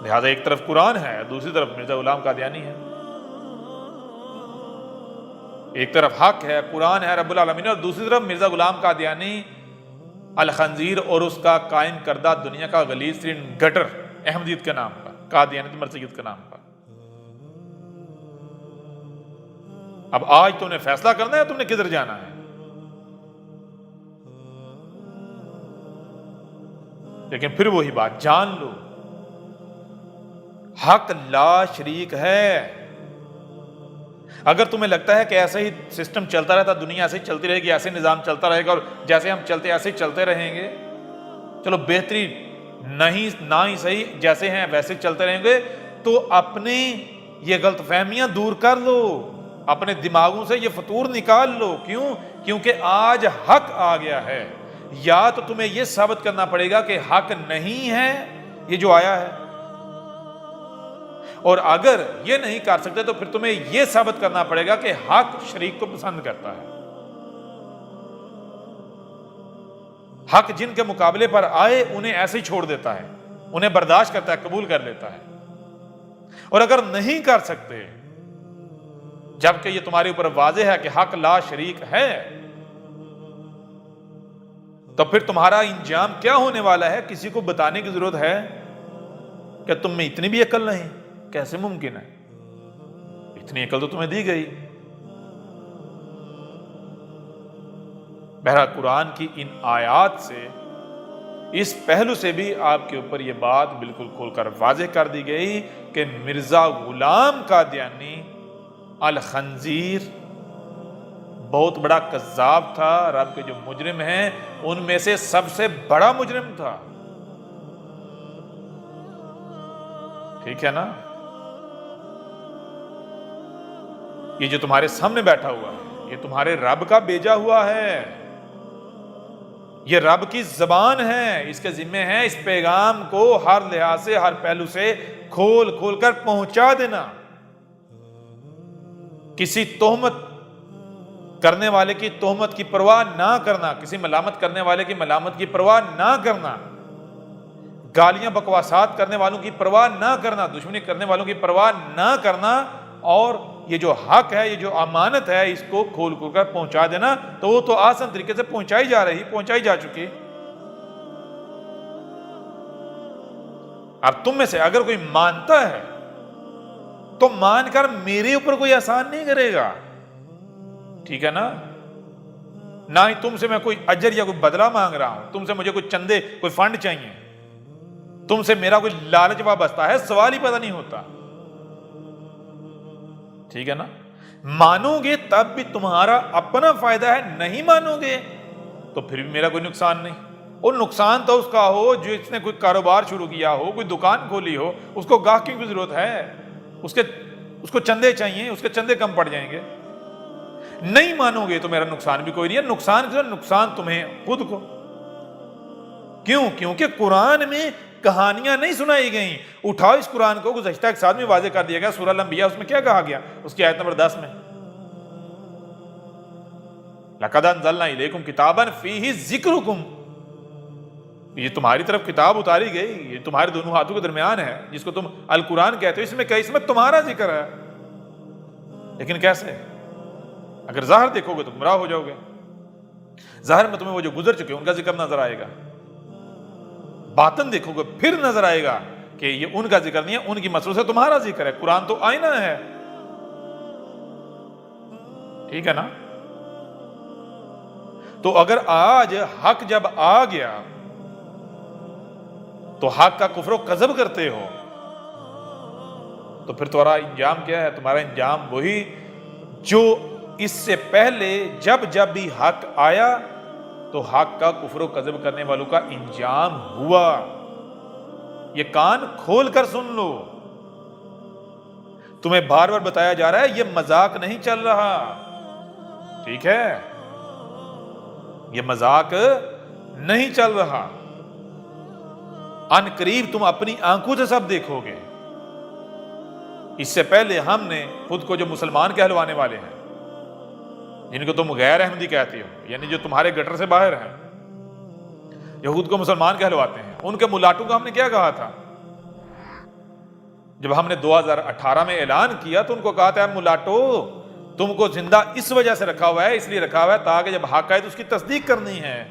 A: لہذا ایک طرف قرآن ہے، دوسری طرف مرزا غلام قادیانی ہے۔ ایک طرف حق ہے، قرآن ہے، رب العالمین، اور دوسری طرف مرزا غلام قادیانی الخنزیر اور اس کا قائم کردہ دنیا کا غلیظ ترین گٹر، احمدیت کے نام پر، قادیانیت مرزیت کے نام پر۔ اب آج تم نے فیصلہ کرنا ہے، تم نے کدھر جانا ہے۔ لیکن پھر وہی بات، جان لو حق لا شریک ہے۔ اگر تمہیں لگتا ہے کہ ایسا ہی سسٹم چلتا رہتا، دنیا ایسے ہی چلتی رہے گی، ایسے نظام چلتا رہے گا اور جیسے ہم چلتے ایسے ہی چلتے رہیں گے، چلو بہترین نہیں، نہ ہی صحیح، جیسے ہیں ویسے چلتے رہیں گے، تو اپنی یہ غلط فہمیاں دور کر لو، اپنے دماغوں سے یہ فطور نکال لو۔ کیوں؟ کیونکہ آج حق آ گیا ہے۔ یا تو تمہیں یہ ثابت کرنا پڑے گا کہ حق نہیں ہے یہ جو آیا ہے، اور اگر یہ نہیں کر سکتے تو پھر تمہیں یہ ثابت کرنا پڑے گا کہ حق شریک کو پسند کرتا ہے۔ حق جن کے مقابلے پر آئے انہیں ایسے ہی چھوڑ دیتا ہے، انہیں برداشت کرتا ہے، قبول کر لیتا ہے۔ اور اگر نہیں کر سکتے، جبکہ یہ تمہارے اوپر واضح ہے کہ حق لا شریک ہے، تو پھر تمہارا انجام کیا ہونے والا ہے کسی کو بتانے کی ضرورت ہے؟ کہ تم میں اتنی بھی عقل نہیں؟ کیسے ممکن ہے؟ اتنی عقل تو تمہیں دی گئی۔ بہرحال قرآن کی ان آیات سے، اس پہلو سے بھی آپ کے اوپر یہ بات بالکل کھول کر واضح کر دی گئی کہ مرزا غلام قادیانی الخنزیر بہت بڑا کذاب تھا، رب کے جو مجرم ہیں ان میں سے سب سے بڑا مجرم تھا۔ ٹھیک ہے نا؟ یہ جو تمہارے سامنے بیٹھا ہوا ہے یہ تمہارے رب کا بھیجا ہوا ہے، یہ رب کی زبان ہے، اس کے ذمہ ہے اس پیغام کو ہر لحاظ سے، ہر پہلو سے کھول کھول کر پہنچا دینا۔ کسی تہمت کرنے والے کی تہمت کی پرواہ نہ کرنا، کسی ملامت کرنے والے کی ملامت کی پرواہ نہ کرنا، گالیاں بکواسات کرنے والوں کی پرواہ نہ کرنا، دشمنی کرنے والوں کی پرواہ نہ کرنا، اور یہ جو حق ہے، یہ جو امانت ہے، اس کو کھول کھول کر پہنچا دینا۔ تو وہ تو آسان طریقے سے پہنچائی جا چکی۔ اب تم میں سے اگر کوئی مانتا ہے تو مان کر میرے اوپر کوئی احسان نہیں کرے گا، ٹھیک ہے نا؟ نہ ہی تم سے میں کوئی اجر یا کوئی بدلہ مانگ رہا ہوں، تم سے مجھے کوئی چندے، کوئی فنڈ چاہیے، تم سے میرا کوئی لالچ وابستہ ہے، سوال ہی پیدا نہیں ہوتا، ٹھیک ہے نا؟ مانو گے تب بھی تمہارا اپنا فائدہ ہے، نہیں مانو گے تو پھر بھی میرا کوئی نقصان نہیں۔ اور نقصان تو اس کا ہو جو اس نے کوئی کاروبار شروع کیا ہو، کوئی دکان کھولی ہو، اس کو گاہکیوں کی ضرورت ہے، اس کو چندے چاہیے، اس کے چندے کم پڑ جائیں گے۔ نہیں مانو گے تو میرا نقصان بھی کوئی نہیں ہے، نقصان تمہیں خود کو۔ کیوں؟ کیونکہ قرآن میں کہانیاں نہیں سنائی گئیں۔ اٹھاؤ اس قرآن کو، گزشتہ ایک ساتھ میں واضح کر دیا گیا، سورہ الانبیاء، اس میں کیا کہا گیا؟ اس کی آیت نمبر 10 میں لَقَدْ أَنزَلْنَا إِلَيْكُمْ كِتَابًا فِيهِ ذِكْرُكُمْ، یہ تمہاری طرف کتاب اتاری گئی، یہ تمہارے دونوں ہاتھوں کے درمیان ہے، جس کو تم القرآن کہتے ہو، اس میں تمہارا ذکر ہے۔ لیکن کیسے؟ اگر ظاہر دیکھو گے تو گمراہ ہو جاؤ گے۔ ظاہر میں تمہیں وہ جو گزر چکے ان کا ذکر نظر آئے گا، باطن دیکھو گے پھر نظر آئے گا کہ یہ ان کا ذکر نہیں ہے، ان کی مسلوں سے تمہارا ذکر ہے۔ قرآن تو آئینہ ہے، ٹھیک ہے نا؟ تو اگر آج حق جب آ گیا تو حق کا کفر و کذب کرتے ہو، تو پھر تمہارا انجام کیا ہے؟ تمہارا انجام وہی جو اس سے پہلے جب بھی حق آیا تو حق کا کفر و کذب کرنے والوں کا انجام ہوا۔ یہ کان کھول کر سن لو، تمہیں بار بار بتایا جا رہا ہے یہ مذاق نہیں چل رہا، ٹھیک ہے؟ یہ مذاق نہیں چل رہا، ان قریب تم اپنی آنکھوں سے سب دیکھو گے۔ اس سے پہلے ہم نے خود کو جو مسلمان کہلوانے والے ہیں، جن کو تم غیر احمدی کہتے ہو، یعنی جو تمہارے گٹر سے باہر ہیں، یہود کو مسلمان کہلواتے ہیں، ان کے ملاٹوں کو ہم نے کیا کہا تھا؟ جب ہم نے 2018 میں اعلان کیا تو ان کو کہا تھا ملاٹو تم کو زندہ اس وجہ سے رکھا ہوا ہے، اس لیے رکھا ہوا ہے تاکہ جب حق آئے تو اس کی تصدیق کرنی ہے۔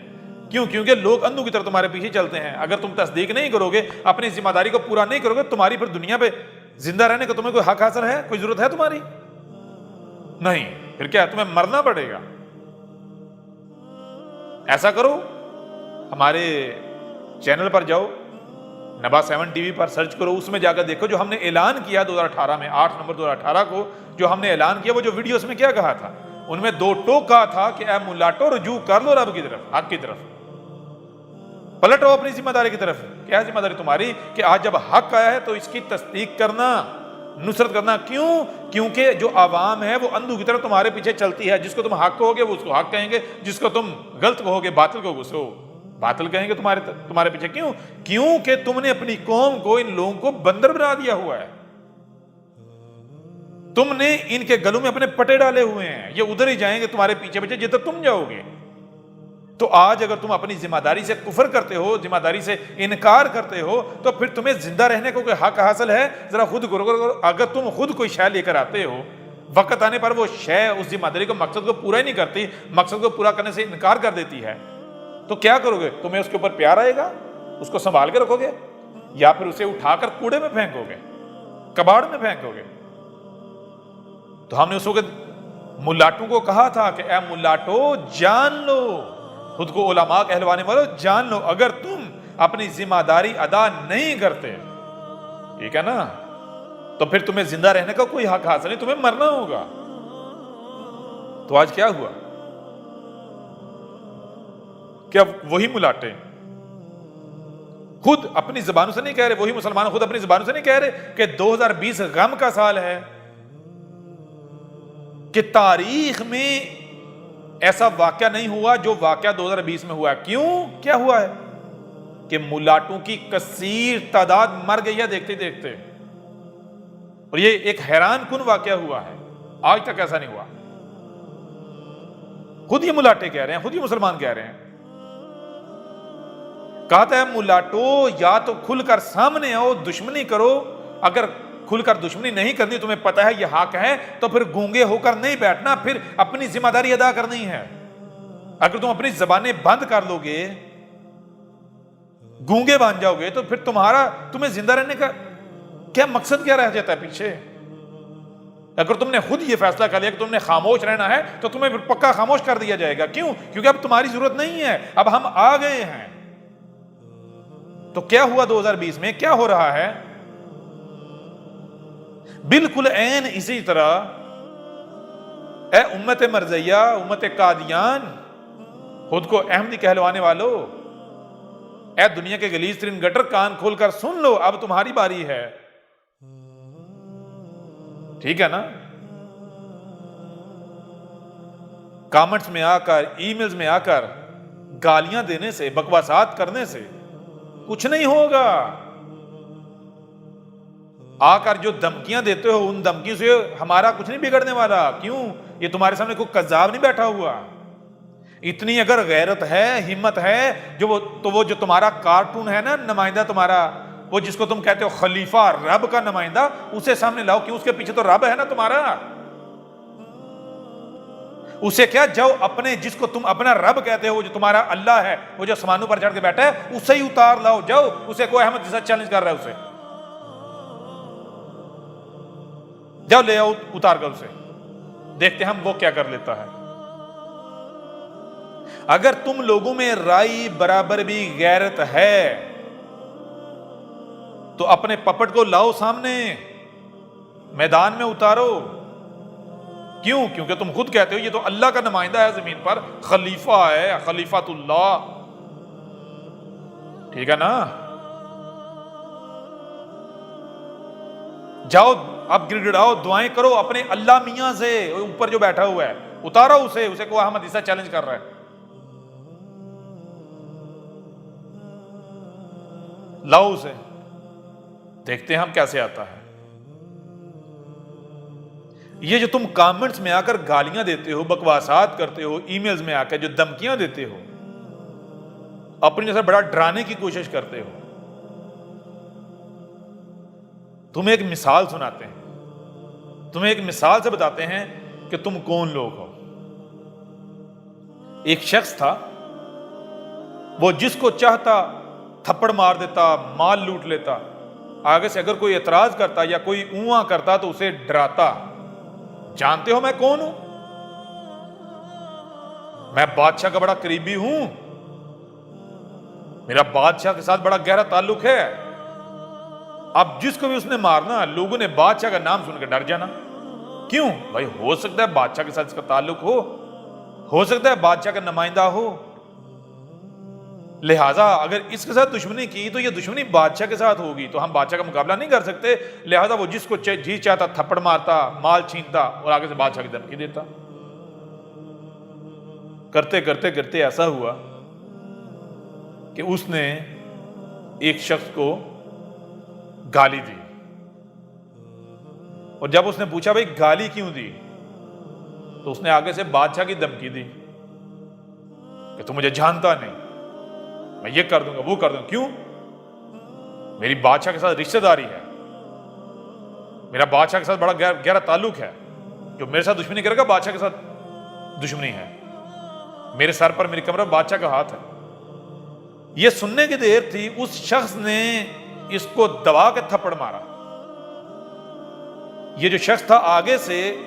A: کیوں؟ کیونکہ لوگ اندھوں کی طرح تمہارے پیچھے چلتے ہیں۔ اگر تم تصدیق نہیں کرو گے، اپنی ذمہ داری کو پورا نہیں کرو گے، تمہاری پھر دنیا پہ زندہ رہنے کا تمہیں کوئی حق حاصل ہے؟ کوئی ضرورت ہے تمہاری؟ نہیں، پھر کیا تمہیں مرنا پڑے گا۔ ایسا کرو، ہمارے چینل پر جاؤ، نبا 7 ٹی وی پر سرچ کرو، اس میں جا کر دیکھو جو ہم نے اعلان کیا 2018 میں، 8 نومبر 2018 کو جو ہم نے اعلان کیا، وہ جو ویڈیوز میں کیا کہا تھا؟ ان میں 2 ٹوک کہا تھا کہ اے ملاٹو رجوع کر لو رب کی طرف، حق کی طرف، پلٹو اپنی ذمہ داری کی طرف۔ کیا ذمہ داری تمہاری؟ کہ آج جب حق آیا ہے تو اس کی تصدیق کرنا، نصرت کرنا۔ کیوں؟ کیونکہ جو عوام ہے وہ اندھوں کی طرح تمہارے پیچھے چلتی ہے، جس کو تم حق کہو گے وہ اس کو حق کہیں گے، جس کو تم غلط کہو گے، باطل کہو گے، اس کو باطل کہیں گے تمہارے پیچھے۔ کیوں؟ کیونکہ تم نے اپنی قوم کو، ان لوگوں کو بندر بنا دیا ہوا ہے، تم نے ان کے گلوں میں اپنے پٹے ڈالے ہوئے ہیں، یہ ادھر ہی جائیں گے تمہارے پیچھے پیچھے جدھر تم جاؤ گے۔ تو آج اگر تم اپنی ذمہ داری سے کفر کرتے ہو، ذمہ داری سے انکار کرتے ہو، تو پھر تمہیں زندہ رہنے کو کوئی حق حاصل ہے؟ ذرا خود غور. اگر تم خود کوئی شے لے کر آتے ہو، وقت آنے پر وہ شے اس ذمہ داری کو، مقصد کو پورا ہی نہیں کرتی، مقصد کو پورا کرنے سے انکار کر دیتی ہے، تو کیا کرو گے؟ تمہیں اس کے اوپر پیار آئے گا؟ اس کو سنبھال کے رکھو گے، یا پھر اسے اٹھا کر کوڑے میں پھینکو گے، کباڑ میں پھینکو گے؟ تو ہم نے اس وقت ملاٹوں کو کہا تھا کہ اے ملاٹو جان لو، خود کو علماء کہلوانے والوں جان لو، اگر تم اپنی ذمہ داری ادا نہیں کرتے، ٹھیک ہے نا، تو پھر تمہیں زندہ رہنے کا کوئی حق حاصل نہیں، تمہیں مرنا ہوگا. تو آج کیا ہوا؟ کیا وہی ملاٹے خود اپنی زبانوں سے نہیں کہہ رہے، وہی مسلمان خود اپنی زبانوں سے نہیں کہہ رہے کہ 2020 غم کا سال ہے، کہ تاریخ میں ایسا واقعہ نہیں ہوا جو واقعہ 2020 میں ہوا ہے؟ کیوں؟ کیا ہوا ہے؟ کہ ملاٹوں کی کثیر تعداد مر گئی ہے دیکھتے دیکھتے، اور یہ ایک حیران کن واقعہ ہوا ہے، آج تک ایسا نہیں ہوا. خود یہ ملاٹے کہہ رہے ہیں، خود یہ مسلمان کہہ رہے ہیں. کہتا ہے ملاٹو یا تو کھل کر سامنے آؤ، دشمنی کرو، اگر کھل کر دشمنی نہیں کرنی، تمہیں پتہ ہے یہ حق ہے، تو پھر گونگے ہو کر نہیں بیٹھنا، پھر اپنی ذمہ داری ادا کرنی ہے. اگر تم اپنی زبانیں بند کر لو گے، گونگے بن جاؤ گے، تو پھر تمہیں زندہ رہنے کا کیا مقصد کیا رہ جاتا ہے پیچھے؟ اگر تم نے خود یہ فیصلہ کر لیا کہ تم نے خاموش رہنا ہے، تو تمہیں پھر پکا خاموش کر دیا جائے گا. کیوں؟ کیونکہ اب تمہاری ضرورت نہیں ہے، اب ہم آ گئے ہیں. تو کیا ہوا 2020 میں؟ کیا ہو رہا ہے؟ بالکل عین اسی طرح اے امت مرزیہ، امت قادیان، خود کو احمدی کہلوانے والو، اے دنیا کے غلیظ ترین گٹر، کان کھول کر سن لو، اب تمہاری باری ہے. ٹھیک ہے نا؟ کامنٹس میں آ کر، ای میلز میں آ کر گالیاں دینے سے، بکواسات کرنے سے کچھ نہیں ہوگا. آ کر جو دھمکیاں دیتے ہو، ان دھمکیوں سے ہمارا کچھ نہیں بگڑنے والا. کیوں؟ یہ تمہارے سامنے کوئی کذاب نہیں بیٹھا ہوا. اتنی اگر غیرت ہے، ہمت ہے، تو وہ جو تمہارا کارٹون ہے نا، نمائندہ تمہارا، وہ جس کو تم کہتے ہو خلیفہ، رب کا نمائندہ، اسے سامنے لاؤ. کیوں؟ اس کے پیچھے تو رب ہے نا تمہارا. اسے کیا، جاؤ اپنے جس کو تم اپنا رب کہتے ہو، جو تمہارا اللہ ہے، وہ جو آسمانوں پر چڑھ کے بیٹھا ہے، اسے ہی اتار لاؤ. جاؤ اسے، کوئی احمد جیسا چیلنج کر رہا ہے اسے، جاؤ لے آؤ اتار کر اسے، دیکھتے ہم وہ کیا کر لیتا ہے. اگر تم لوگوں میں رائی برابر بھی غیرت ہے تو اپنے پپٹ کو لاؤ سامنے، میدان میں اتارو. کیوں؟ کیونکہ تم خود کہتے ہو یہ تو اللہ کا نمائندہ ہے زمین پر، خلیفہ ہے، خلیفۃ اللہ. ٹھیک ہے نا؟ جاؤ اب گڑگڑاؤ، دعائیں کرو اپنے اللہ میاں سے، اوپر جو بیٹھا ہوا ہے، اتارو اسے کو احمد عیسیٰ چیلنج کر رہا ہے. لاؤ اسے، دیکھتے ہیں ہم کیسے آتا ہے. یہ جو تم کامنٹس میں آ کر گالیاں دیتے ہو، بکواسات کرتے ہو، ای میلز میں آ کر جو دھمکیاں دیتے ہو، اپنی جیسے بڑا ڈرانے کی کوشش کرتے ہو، تمہیں ایک مثال سناتے ہیں، تمہیں ایک مثال سے بتاتے ہیں کہ تم کون لوگ ہو. ایک شخص تھا، وہ جس کو چاہتا تھپڑ مار دیتا، مال لوٹ لیتا. آگے سے اگر کوئی اعتراض کرتا یا کوئی اونواں کرتا تو اسے ڈراتا. جانتے ہو میں کون ہوں؟ میں بادشاہ کا بڑا قریبی ہوں، میرا بادشاہ کے ساتھ بڑا گہرا تعلق ہے. اب جس کو بھی اس نے مارنا، لوگوں نے بادشاہ کا نام سن کے ڈر جانا. کیوں؟ بھائی ہو سکتا ہے بادشاہ کے ساتھ اس کا تعلق ہو سکتا ہے بادشاہ کا نمائندہ ہو، لہٰذا اگر اس کے ساتھ دشمنی کی تو یہ دشمنی بادشاہ کے ساتھ ہوگی، تو ہم بادشاہ کا مقابلہ نہیں کر سکتے. لہٰذا وہ جس کو جی چاہتا تھپڑ مارتا، مال چھینتا اور آگے سے بادشاہ کی دھمکی دیتا. کرتے کرتے کرتے ایسا ہوا کہ اس نے ایک شخص کو گالی دی، اور جب اس نے پوچھا بھائی گالی کیوں دی، تو اس نے آگے سے بادشاہ کی دھمکی دی کہ تو مجھے جانتا نہیں، میں یہ کر دوں گا وہ کر دوں گا۔ کیوں؟ میری بادشاہ کے ساتھ رشتہ داری ہے، میرا بادشاہ کے ساتھ بڑا گہرا تعلق ہے، جو میرے ساتھ دشمنی کرے گا بادشاہ کے ساتھ دشمنی ہے، میرے سر پر میری کمر پر بادشاہ کا ہاتھ ہے۔ یہ سننے کی دیر تھی، اس شخص نے اس کو دبا کے تھپڑ مارا۔ یہ جو شخص تھا آگے سے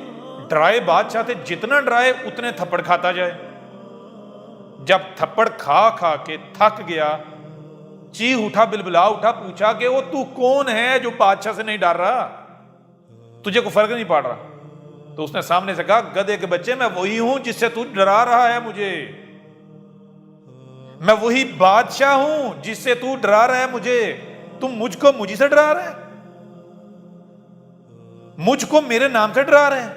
A: ڈرائے بادشاہ تھے، جتنا ڈرائے اتنے تھپڑ کھاتا جائے۔ جب تھپڑ کھا کھا کے تھک گیا، چیخ اٹھا، بلبلا اٹھا، پوچھا کہ وہ تو کون ہے جو بادشاہ سے نہیں ڈر رہا؟ تجھے کو فرق نہیں پڑ رہا؟ تو اس نے سامنے سے کہا، گدھے کے بچے، میں وہی ہوں جس سے تو ڈرا رہا ہے مجھے، میں وہی بادشاہ ہوں جس سے تو ڈرا رہا ہے مجھے۔ تم مجھ کو مجھے سے ڈرا رہے ہیں، مجھ کو میرے نام سے ڈرا رہے ہیں۔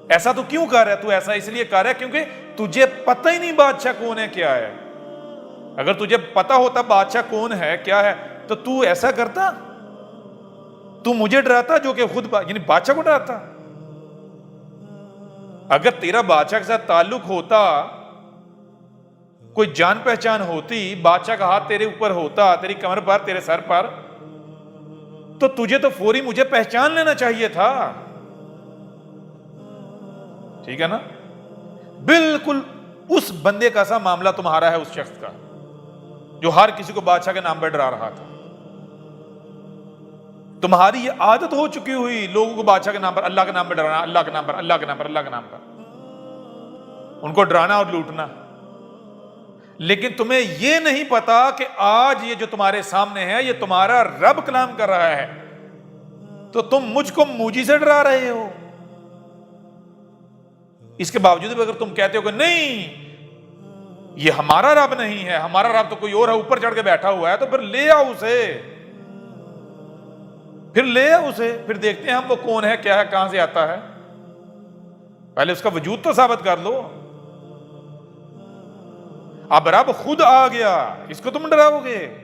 A: ایسا تو کیوں کر رہا ہے؟ تو ایسا اس لیے کر رہا ہے کیونکہ تجھے پتہ ہی نہیں بادشاہ کون ہے کیا ہے۔ اگر تجھے پتا ہوتا بادشاہ کون ہے کیا ہے تو ایسا کرتا؟ تو مجھے ڈراتا جو کہ خود یعنی بادشاہ کو ڈراتا؟ اگر تیرا بادشاہ کے ساتھ تعلق ہوتا، کوئی جان پہچان ہوتی، بادشاہ کا ہاتھ تیرے اوپر ہوتا، تیری کمر پر، تیرے سر پر، تو تجھے تو فوری مجھے پہچان لینا چاہیے تھا۔ ٹھیک ہے نا؟ بالکل اس بندے کا سا معاملہ تمہارا ہے، اس شخص کا جو ہر کسی کو بادشاہ کے نام پر ڈرا رہا تھا۔ تمہاری یہ عادت ہو چکی ہوئی لوگوں کو بادشاہ کے نام پر، اللہ کے نام پر ڈرانا، اللہ کے نام پر، اللہ کے نام پر، اللہ کے نام پر، ان کو ڈرانا اور لوٹنا۔ لیکن تمہیں یہ نہیں پتا کہ آج یہ جو تمہارے سامنے ہے یہ تمہارا رب کلام کر رہا ہے، تو تم مجھ کو موجی سے ڈرا رہے ہو۔ اس کے باوجود بھی اگر تم کہتے ہو کہ نہیں یہ ہمارا رب نہیں ہے، ہمارا رب تو کوئی اور ہے، اوپر چڑھ کے بیٹھا ہوا ہے، تو پھر لے آؤ اسے، پھر لے آؤ اسے، پھر دیکھتے ہیں ہم وہ کون ہے، کیا ہے، کہاں سے آتا ہے۔ پہلے اس کا وجود تو ثابت کر لو۔ اب رب خود آ گیا، اس کو تم ڈراؤ گے؟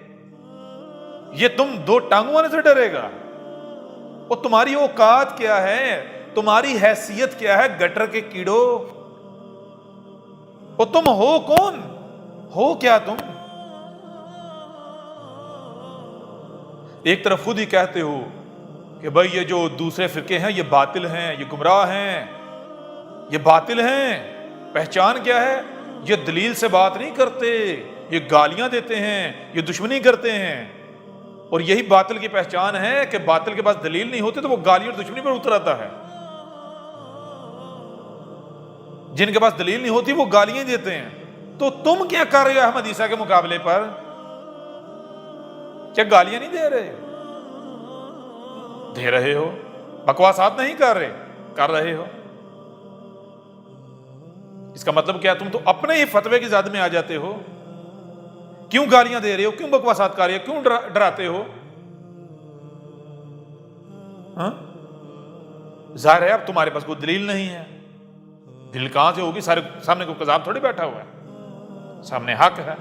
A: یہ تم دو ٹانگوں والے سے ڈرے گا؟ وہ تمہاری اوقات کیا ہے، تمہاری حیثیت کیا ہے؟ گٹر کے کیڑو، وہ تم ہو کون؟ ہو کیا تم؟ ایک طرف خود ہی کہتے ہو کہ بھائی یہ جو دوسرے فرقے ہیں یہ باطل ہیں، یہ گمراہ ہیں، یہ باطل ہیں۔ پہچان کیا ہے؟ یہ دلیل سے بات نہیں کرتے، یہ گالیاں دیتے ہیں، یہ دشمنی کرتے ہیں۔ اور یہی باطل کی پہچان ہے کہ باطل کے پاس دلیل نہیں ہوتی تو وہ گالی اور دشمنی پر اتر آتا ہے۔ جن کے پاس دلیل نہیں ہوتی وہ گالیاں دیتے ہیں۔ تو تم کیا کر رہے ہو احمد عیسیٰ کے مقابلے پر؟ کیا گالیاں نہیں دے رہے؟ دے رہے ہو، بکواسات نہیں کر رہے ہو۔ اس کا مطلب کیا؟ تم تو اپنے ہی فتوے کی زد میں آ جاتے ہو۔ کیوں گالیاں دے رہے ہو؟ کیوں بکواسات کر رہے ہو؟ کیوں ڈراتے ہو؟ ہاں؟ ظاہر ہے اب تمہارے پاس کوئی دلیل نہیں ہے۔ دل کہاں سے ہوگی؟ سامنے کوئی قذاب تھوڑی بیٹھا ہوا ہے، سامنے حق ہے۔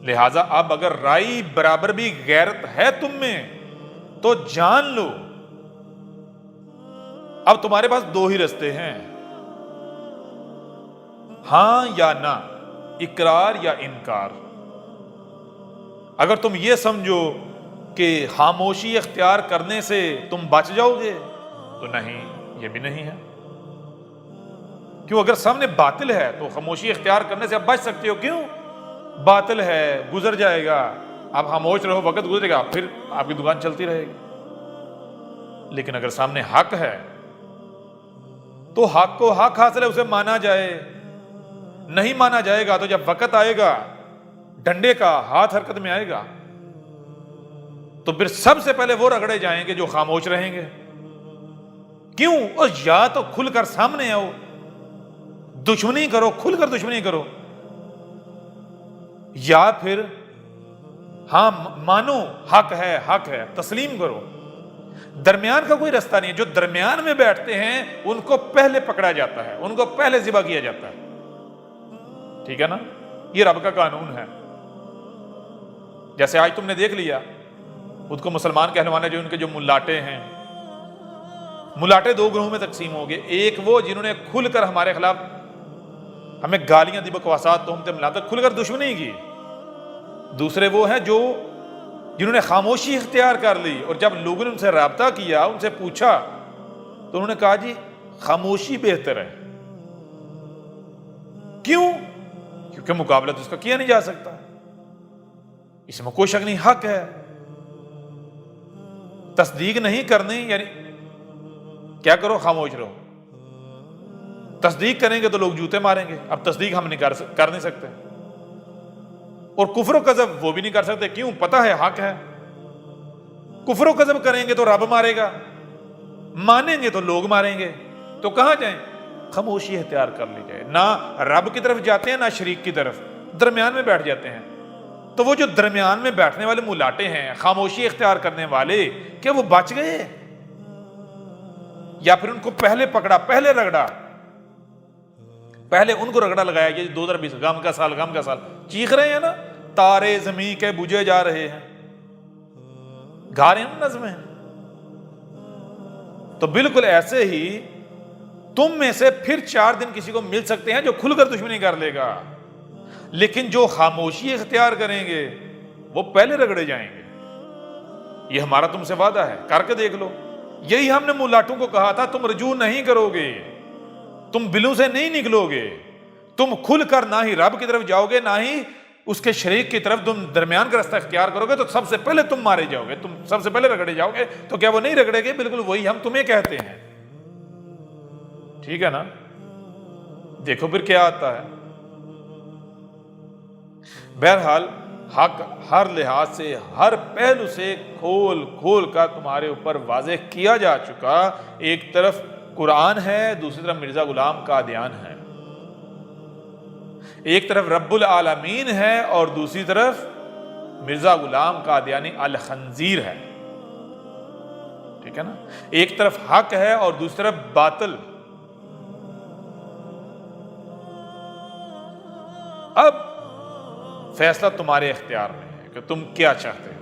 A: لہذا اب اگر رائی برابر بھی غیرت ہے تم میں تو جان لو اب تمہارے پاس دو ہی رستے ہیں، ہاں یا نہ، اقرار یا انکار۔ اگر تم یہ سمجھو کہ خاموشی اختیار کرنے سے تم بچ جاؤ گے تو نہیں، یہ بھی نہیں ہے۔ کیوں؟ اگر سامنے باطل ہے تو خاموشی اختیار کرنے سے اب بچ سکتے ہو۔ کیوں؟ باطل ہے، گزر جائے گا، آپ خاموش رہو، وقت گزرے گا، پھر آپ کی دکان چلتی رہے گی۔ لیکن اگر سامنے حق ہے تو حق کو حق حاصل ہے، اسے مانا جائے۔ نہیں مانا جائے گا تو جب وقت آئے گا، ڈنڈے کا ہاتھ حرکت میں آئے گا، تو پھر سب سے پہلے وہ رگڑے جائیں گے جو خاموش رہیں گے۔ کیوں؟ اور یا تو کھل کر سامنے آؤ، دشمنی کرو، کھل کر دشمنی کرو، یا پھر ہاں مانو حق ہے، تسلیم کرو۔ درمیان کا کوئی رستہ نہیں ہے۔ جو درمیان میں بیٹھتے ہیں ان کو پہلے پکڑا جاتا ہے، ان کو پہلے ذبح کیا جاتا ہے۔ ٹھیک ہے نا؟ یہ رب کا قانون ہے۔ جیسے آج تم نے دیکھ لیا خود کو مسلمان کہلوانے جو ان کے جو ملاٹے ہیں، ملاٹے دو گروہوں میں تقسیم ہو گئے، ایک وہ جنہوں نے کھل کر ہمارے خلاف ہمیں گالیاں دی، بکواسات، تہمتیں ملا کر کھل کر دشمنی کی، دوسرے وہ ہیں جنہوں نے خاموشی اختیار کر لی، اور جب لوگوں نے ان سے رابطہ کیا، ان سے پوچھا، تو انہوں نے کہا جی خاموشی بہتر ہے۔ کیوں؟ کیونکہ مقابلہ تو اس کا کیا نہیں جا سکتا، اس میں کوئی شک نہیں، حق ہے۔ تصدیق نہیں کرنی یعنی کیا کرو؟ خاموش رہو۔ تصدیق کریں گے تو لوگ جوتے ماریں گے، اب تصدیق ہم نہیں کر نہیں سکتے، اور کفر و کذب وہ بھی نہیں کر سکتے، کیوں؟ پتہ ہے حق ہے۔ کفر و کذب کریں گے تو رب مارے گا، مانیں گے تو لوگ ماریں گے، تو کہاں جائیں؟ خاموشی اختیار کر لی جائے، نہ رب کی طرف جاتے ہیں نہ شریک کی طرف، درمیان میں بیٹھ جاتے ہیں۔ تو وہ جو درمیان میں بیٹھنے والے ملاٹے ہیں، خاموشی اختیار کرنے والے، کیا وہ بچ گئے یا پھر ان کو پہلے پکڑا، پہلے رگڑا، پہلے ان کو رگڑا لگایا کہ 2020 غم کا سال، غم کا سال، چیخ رہے ہیں نا، تارے زمین کے بجھے جا رہے ہیں، گا رہے ہیں نا نظمیں۔ تو بالکل ایسے ہی تم میں سے پھر 4 دن کسی کو مل سکتے ہیں جو کھل کر دشمنی کر لے گا، لیکن جو خاموشی اختیار کریں گے وہ پہلے رگڑے جائیں گے۔ یہ ہمارا تم سے وعدہ ہے، کر کے دیکھ لو۔ یہی ہم نے ملاٹوں کو کہا تھا، تم رجوع نہیں کرو گے، تم بلوں سے نہیں نکلو گے، تم کھل کر نہ ہی رب کی طرف جاؤ گے نہ ہی اس کے شریک کی طرف، تم درمیان کا رستہ اختیار کرو گے تو سب سے پہلے تم مارے جاؤ گے، تم سب سے پہلے رگڑے جاؤ گے۔ تو کیا وہ نہیں رگڑے گے؟ بالکل وہی ہم تمہیں کہتے ہیں، ٹھیک ہے نا؟ دیکھو پھر کیا آتا ہے۔ بہرحال حق ہر لحاظ سے، ہر پہلو سے کھول کھول کر تمہارے اوپر واضح کیا جا چکا۔ ایک طرف قرآن ہے، دوسری طرف مرزا غلام قادیان ہے، ایک طرف رب العالمین ہے اور دوسری طرف مرزا غلام قادیانی الخنزیر ہے، ٹھیک ہے نا؟ ایک طرف حق ہے اور دوسری طرف باطل۔ اب فیصلہ تمہارے اختیار میں ہے کہ تم کیا چاہتے ہو۔